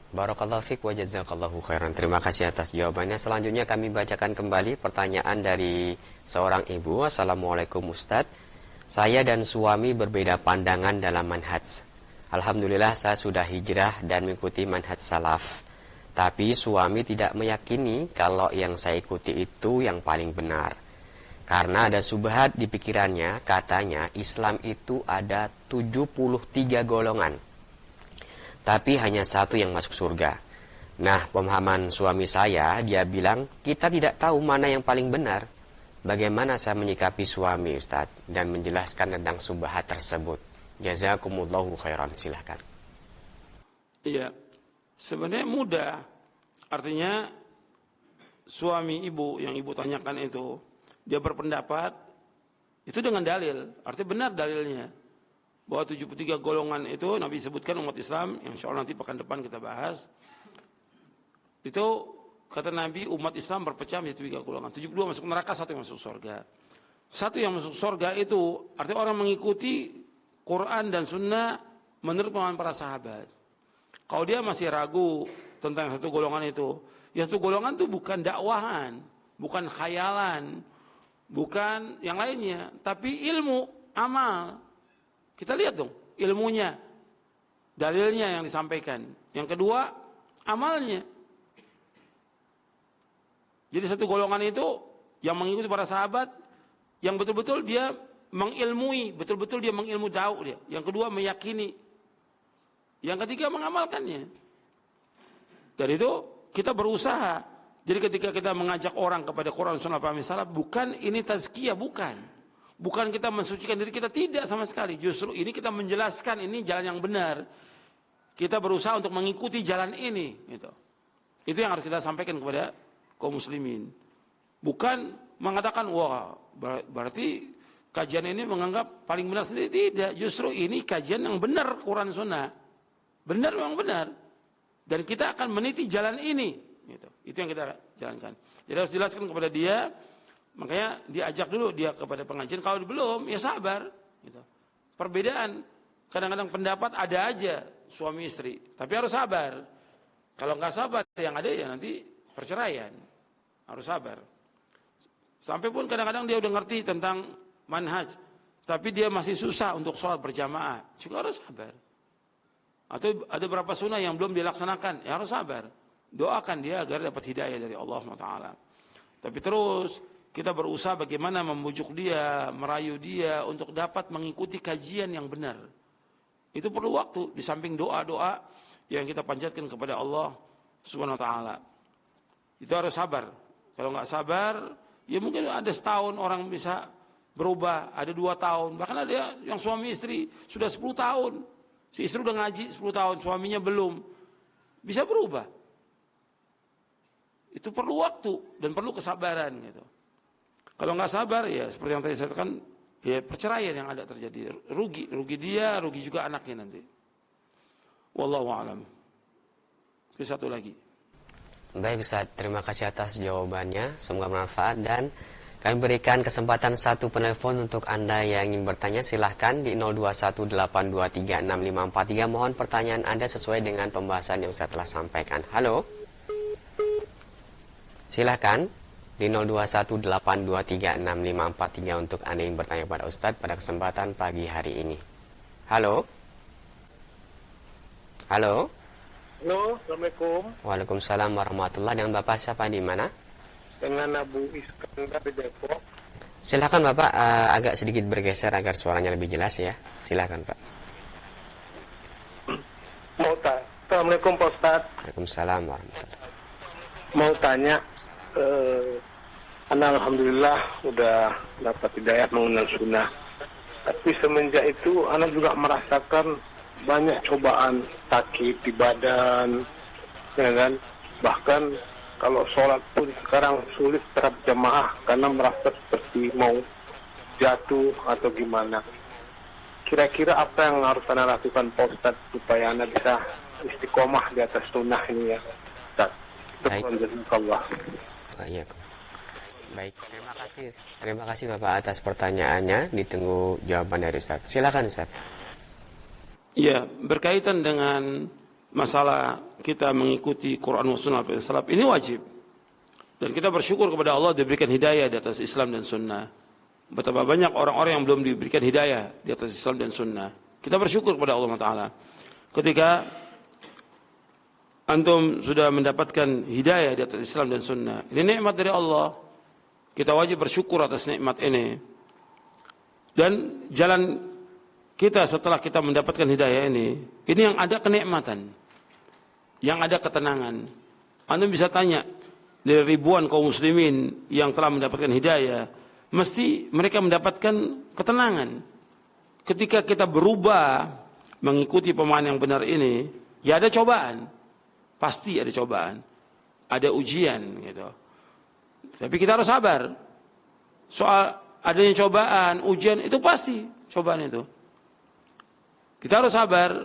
barakallahu fiik wa jazakallahu khairan. Terima kasih atas jawabannya. Selanjutnya kami bacakan kembali pertanyaan dari seorang ibu. Assalamualaikum Ustaz, saya dan suami berbeda pandangan dalam manhaj. Alhamdulillah saya sudah hijrah dan mengikuti manhaj salaf. Tapi suami tidak meyakini kalau yang saya ikuti itu yang paling benar. Karena ada subhat di pikirannya, katanya Islam itu ada 73 golongan. Tapi hanya satu yang masuk surga. Nah, pemahaman suami saya, dia bilang, kita tidak tahu mana yang paling benar. Bagaimana saya menyikapi suami, Ustadz, dan menjelaskan tentang subhat tersebut? Jazakumullahu khairan, silahkan. Iya, sebenarnya mudah. Artinya, suami ibu yang ibu tanyakan itu, dia berpendapat itu dengan dalil, artinya benar dalilnya bahwa 73 golongan itu Nabi sebutkan umat Islam, yang insya Allah nanti pekan depan kita bahas. Itu kata Nabi umat Islam berpecah menjadi 3 golongan, 72 masuk neraka, 1 yang masuk surga. 1 yang masuk surga itu artinya orang mengikuti Quran dan Sunnah menurut pemahaman para sahabat. Kalau dia masih ragu tentang 1 golongan itu, ya 1 golongan itu bukan dakwahan, bukan khayalan, bukan yang lainnya, tapi ilmu, amal. Kita lihat dong ilmunya, dalilnya yang disampaikan. Yang kedua, amalnya. Jadi 1 golongan itu yang mengikuti para sahabat, yang betul-betul dia mengilmui, betul-betul dia mengilmu tahu dia. Yang kedua, meyakini. Yang ketiga, mengamalkannya. Dari itu kita berusaha. Jadi ketika kita mengajak orang kepada Quran Sunnah Fahmi Salaf, bukan ini tazkiyah, bukan. Bukan kita mensucikan diri kita, tidak sama sekali. Justru ini kita menjelaskan ini jalan yang benar. Kita berusaha untuk mengikuti jalan ini. Gitu. Itu yang harus kita sampaikan kepada kaum muslimin. Bukan mengatakan, wah berarti kajian ini menganggap paling benar sendiri. Tidak, justru ini kajian yang benar Quran Sunnah. Benar memang benar. Dan kita akan meniti jalan ini. Gitu. Itu yang kita jalankan. Jadi harus jelaskan kepada dia, makanya diajak dulu dia kepada pengajian. Kalau belum, ya sabar. Gitu. Perbedaan, kadang-kadang pendapat ada aja suami istri, tapi harus sabar. Kalau nggak sabar, yang ada ya nanti perceraian. Harus sabar. Sampai pun kadang-kadang dia udah ngerti tentang manhaj, tapi dia masih susah untuk sholat berjamaah, juga harus sabar. Atau ada beberapa sunnah yang belum dilaksanakan, ya harus sabar. Doakan dia agar dapat hidayah dari Allah SWT. Tapi terus kita berusaha bagaimana membujuk dia, merayu dia untuk dapat mengikuti kajian yang benar. Itu perlu waktu, di samping doa-doa yang kita panjatkan kepada Allah SWT. Itu harus sabar. Kalau nggak sabar, ya mungkin ada setahun orang bisa berubah, ada 2 tahun, bahkan ada yang suami istri sudah 10 tahun. Si istri udah ngaji 10 tahun, suaminya belum. Bisa berubah. Itu perlu waktu dan perlu kesabaran gitu. Kalau nggak sabar ya seperti yang tadi saya katakan, ya perceraian yang ada terjadi. Rugi dia, rugi juga anaknya nanti. Wallahu a'lam. Terus satu lagi. Baik Ustaz, terima kasih atas jawabannya. Semoga bermanfaat dan kami berikan kesempatan satu penelpon untuk Anda yang ingin bertanya. Silahkan di 0218236543. Mohon pertanyaan Anda sesuai dengan pembahasan yang Ustaz telah sampaikan. Halo. Silahkan di 0218236543 untuk Anda yang bertanya kepada Ustaz pada kesempatan pagi hari ini. Halo. Halo. Halo, Assalamualaikum. Waalaikumsalam warahmatullahi. Dengan Bapak siapa di mana? Dengan Abu Iskandar di Depok. Silakan Bapak, agak sedikit bergeser agar suaranya lebih jelas ya. Silakan Pak. Assalamualaikum Pak Ustaz. Waalaikumsalam warahmatullahi. Mau tanya, Ana alhamdulillah udah dapat hidayah mengenal sunnah. Tapi semenjak itu Ana juga merasakan banyak cobaan, sakit di badan, ya kan? Bahkan kalau sholat pun sekarang sulit terap jamaah karena merasa seperti mau jatuh atau gimana. Kira-kira apa yang harus Anda lakukan Pak Ustaz supaya Anda bisa istiqomah di atas sunnah ini ya Ustaz? Baik, terima kasih Bapak atas pertanyaannya. Ditunggu jawaban dari Ustaz. Silakan Ustaz. Ya, berkaitan dengan masalah kita mengikuti Quran wa Sunnah salaf ini wajib. Dan kita bersyukur kepada Allah diberikan hidayah di atas Islam dan Sunnah. Betapa banyak orang-orang yang belum diberikan hidayah di atas Islam dan Sunnah. Kita bersyukur kepada Allah Ta'ala. Ketika antum sudah mendapatkan hidayah di atas Islam dan Sunnah, ini nikmat dari Allah. Kita wajib bersyukur atas nikmat ini. Dan jalan kita setelah kita mendapatkan hidayah ini yang ada kenikmatan, yang ada ketenangan. Anda bisa tanya dari ribuan kaum muslimin yang telah mendapatkan hidayah, mesti mereka mendapatkan ketenangan. Ketika kita berubah mengikuti pemahaman yang benar ini, ya ada cobaan, pasti ada cobaan, ada ujian gitu. Tapi kita harus sabar. Soal adanya cobaan, ujian itu pasti cobaan itu. Kita harus sabar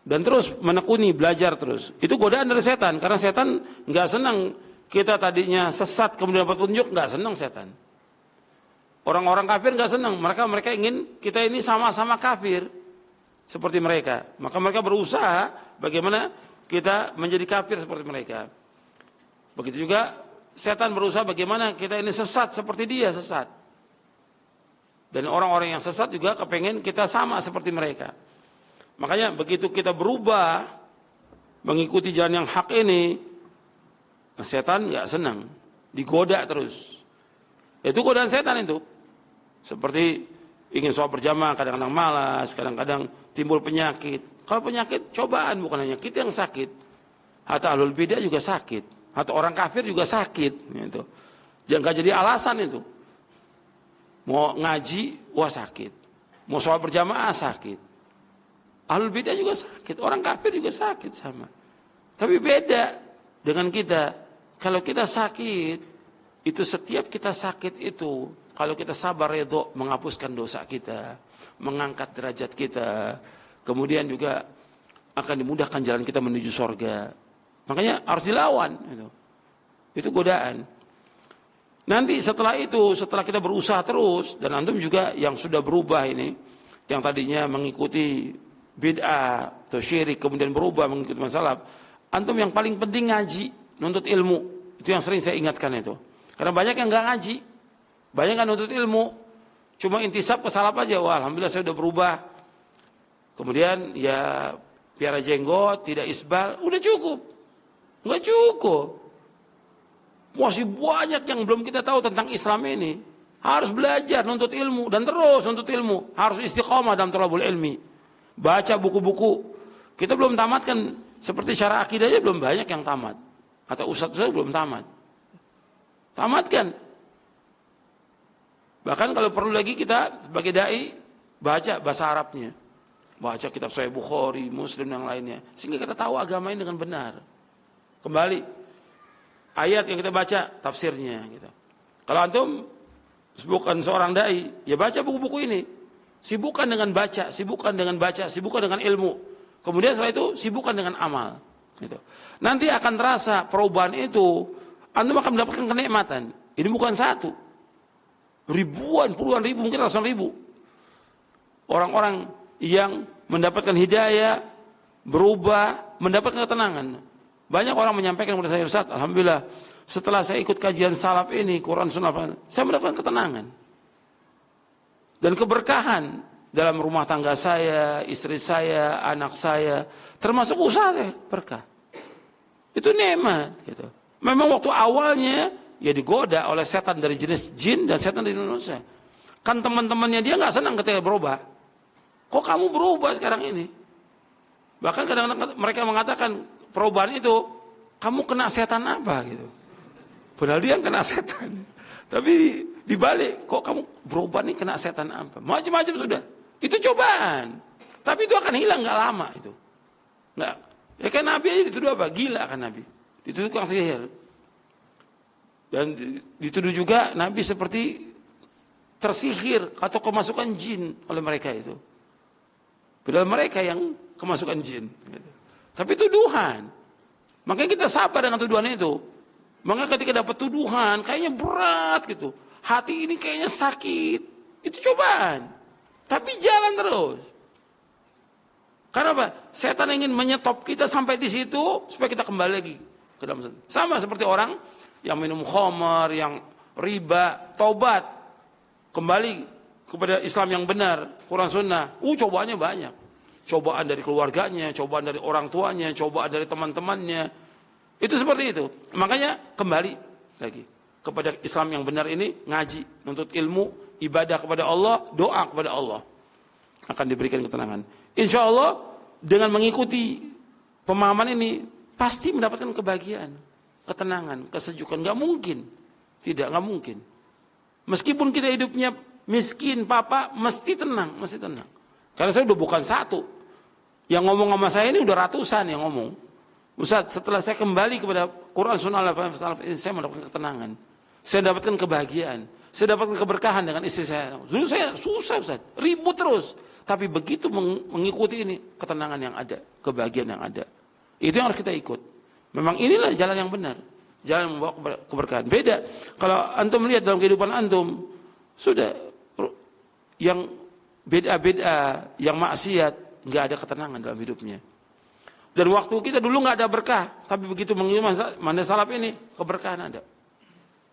dan terus menekuni, belajar terus. Itu godaan dari setan, karena setan nggak senang kita tadinya sesat kemudian dapat petunjuk, nggak senang setan. Orang-orang kafir nggak senang, mereka ingin kita ini sama-sama kafir seperti mereka. Maka mereka berusaha bagaimana kita menjadi kafir seperti mereka. Begitu juga setan berusaha bagaimana kita ini sesat seperti dia sesat. Dan orang-orang yang sesat juga kepengen kita sama seperti mereka. Makanya begitu kita berubah mengikuti jalan yang hak ini, setan nggak senang, digoda terus. Itu godaan setan itu. Seperti ingin sholat berjamaah, kadang-kadang malas, kadang-kadang timbul penyakit. Kalau penyakit cobaan, bukan hanya kita yang sakit. Hatta ahlul bidah juga sakit. Hatta orang kafir juga sakit. Gitu. Jangan jadi alasan itu. Mau ngaji, wah sakit. Mau sholat berjamaah sakit. Ahlul bidah juga sakit, orang kafir juga sakit sama. Tapi beda dengan kita. Kalau kita sakit, itu setiap kita sakit itu, kalau kita sabar redho menghapuskan dosa kita, mengangkat derajat kita, kemudian juga akan dimudahkan jalan kita menuju surga. Makanya harus dilawan. Itu godaan. Nanti setelah itu, setelah kita berusaha terus, dan antum juga yang sudah berubah ini, yang tadinya mengikuti bid'ah atau syirik kemudian berubah mengikuti masalah, antum yang paling penting ngaji, nuntut ilmu. Itu yang sering saya ingatkan itu. Karena banyak yang nggak ngaji, banyak yang nuntut ilmu, cuma intisab ke salaf aja, wah alhamdulillah saya udah berubah. Kemudian ya piara jenggot, tidak isbal, udah cukup. Enggak cukup. Masih banyak yang belum kita tahu tentang Islam ini. Harus belajar, nuntut ilmu, dan terus nuntut ilmu. Harus istiqomah dalam thalabul ilmi. Baca buku-buku. Kita belum tamat kan, seperti syarah akidahnya belum banyak yang tamat. Atau ustadz belum tamat. Tamatkan. Bahkan kalau perlu lagi kita sebagai dai, baca bahasa Arabnya. Baca kitab Sahih Bukhari, Muslim, yang lainnya. Sehingga kita tahu agama ini dengan benar. Kembali, ayat yang kita baca, tafsirnya. Gitu. Kalau antum bukan seorang dai, ya baca buku-buku ini. Sibukkan dengan baca, sibukkan dengan baca, sibukkan dengan ilmu. Kemudian setelah itu, sibukkan dengan amal. Gitu. Nanti akan terasa perubahan itu, antum akan mendapatkan kenikmatan. Ini bukan satu. Ribuan, puluhan ribu, mungkin ratusan ribu. Orang-orang yang mendapatkan hidayah, berubah, mendapatkan ketenangan. Banyak orang menyampaikan kepada saya, Ustaz, alhamdulillah, setelah saya ikut kajian salaf ini, Quran Sunnah, saya mendapatkan ketenangan. Dan keberkahan dalam rumah tangga saya, istri saya, anak saya, termasuk usaha saya, berkah. Itu nikmat. Gitu. Memang waktu awalnya, ya digoda oleh setan dari jenis jin dan setan dari manusia. Kan teman-temannya dia nggak senang ketika berubah. Kok kamu berubah sekarang ini? Bahkan kadang-kadang mereka mengatakan perubahan itu, kamu kena setan apa gitu. Padahal dia kena setan. Tapi dibalik, kok kamu berubah nih kena setan apa? Macam-macam sudah. Itu cobaan. Tapi itu akan hilang nggak lama itu. Nggak. Ya kan Nabi aja dituduh apa? Gila kan Nabi. Dituduh tukang sihir. Dan dituduh juga Nabi seperti tersihir atau kemasukan jin oleh mereka itu. Padahal mereka yang kemasukan jin. Tapi tuduhan. Makanya kita sabar dengan tuduhan itu. Makanya ketika dapat tuduhan, kayaknya berat gitu. Hati ini kayaknya sakit. Itu cobaan. Tapi jalan terus. Karena apa? Setan ingin menyetop kita sampai di situ supaya kita kembali lagi ke dalam sana. Sama seperti orang yang minum khamar, yang riba, taubat, kembali kepada Islam yang benar, Quran Sunnah. Cobaannya banyak. Cobaan dari keluarganya, cobaan dari orang tuanya, cobaan dari teman-temannya. Itu seperti itu. Makanya kembali lagi kepada Islam yang benar ini, ngaji, nuntut ilmu, ibadah kepada Allah, doa kepada Allah. Akan diberikan ketenangan. Insya Allah dengan mengikuti pemahaman ini pasti mendapatkan kebahagiaan, ketenangan, kesejukan. Gak mungkin. Tidak, gak mungkin. Meskipun kita hidupnya miskin, papa, mesti tenang, mesti tenang. Karena saya udah bukan satu. Yang ngomong sama saya ini udah ratusan yang ngomong. Ustaz, setelah saya kembali kepada Quran Sunnah saya mendapatkan ketenangan. Saya dapatkan kebahagiaan. Saya dapatkan keberkahan dengan istri saya. Dulu saya susah, Ustaz, ribut terus. Tapi begitu mengikuti ini, ketenangan yang ada, kebahagiaan yang ada. Itu yang harus kita ikut. Memang inilah jalan yang benar. Jalan yang membawa keberkahan. Beda. Kalau antum melihat dalam kehidupan antum, sudah yang beda-beda, yang maksiat, nggak ada ketenangan dalam hidupnya. Dan waktu kita dulu nggak ada berkah, tapi begitu mengikuti manhaj salaf ini, keberkahan ada.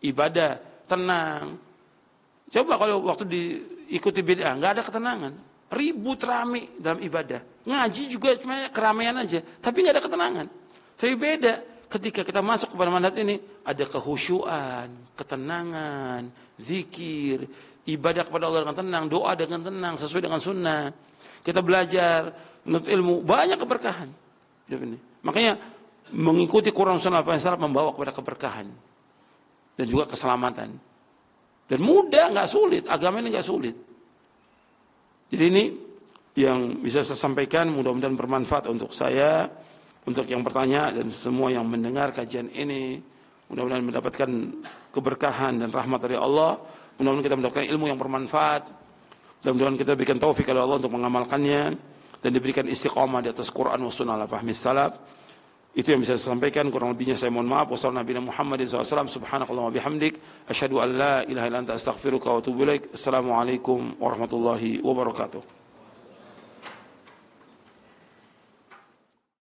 Ibadah, tenang. Coba kalau waktu diikuti bid'ah, nggak ada ketenangan. Ribut rame dalam ibadah. Ngaji juga cuma keramaian aja, tapi nggak ada ketenangan. Tapi beda ketika kita masuk kepada manhaj ini, ada kehusyuan, ketenangan, zikir, ibadah kepada Allah dengan tenang, doa dengan tenang, sesuai dengan sunnah. Kita belajar, menuntut ilmu, banyak keberkahan. Makanya mengikuti Quran Sunnah membawa kepada keberkahan dan juga keselamatan. Dan mudah, nggak sulit. Agama ini nggak sulit. Jadi ini yang bisa saya sampaikan, mudah-mudahan bermanfaat untuk saya, untuk yang bertanya dan semua yang mendengar kajian ini. Mudah-mudahan mendapatkan keberkahan dan rahmat dari Allah. Mudah-mudahan kita mendapatkan ilmu yang bermanfaat. Dan mudah-mudahan kita berikan taufik oleh Allah untuk mengamalkannya dan diberikan istiqamah di atas Quran wa sunnah ala fahmi salaf. Itu yang bisa saya sampaikan. Kurang lebihnya saya mohon maaf. Wassalamualaikum warahmatullahi wabarakatuh. Subhanakallahumma bihamdik, asyhadu an la ilaha illa anta astaghfiruka wa atubu ilaik. Assalamualaikum warahmatullahi wabarakatuh.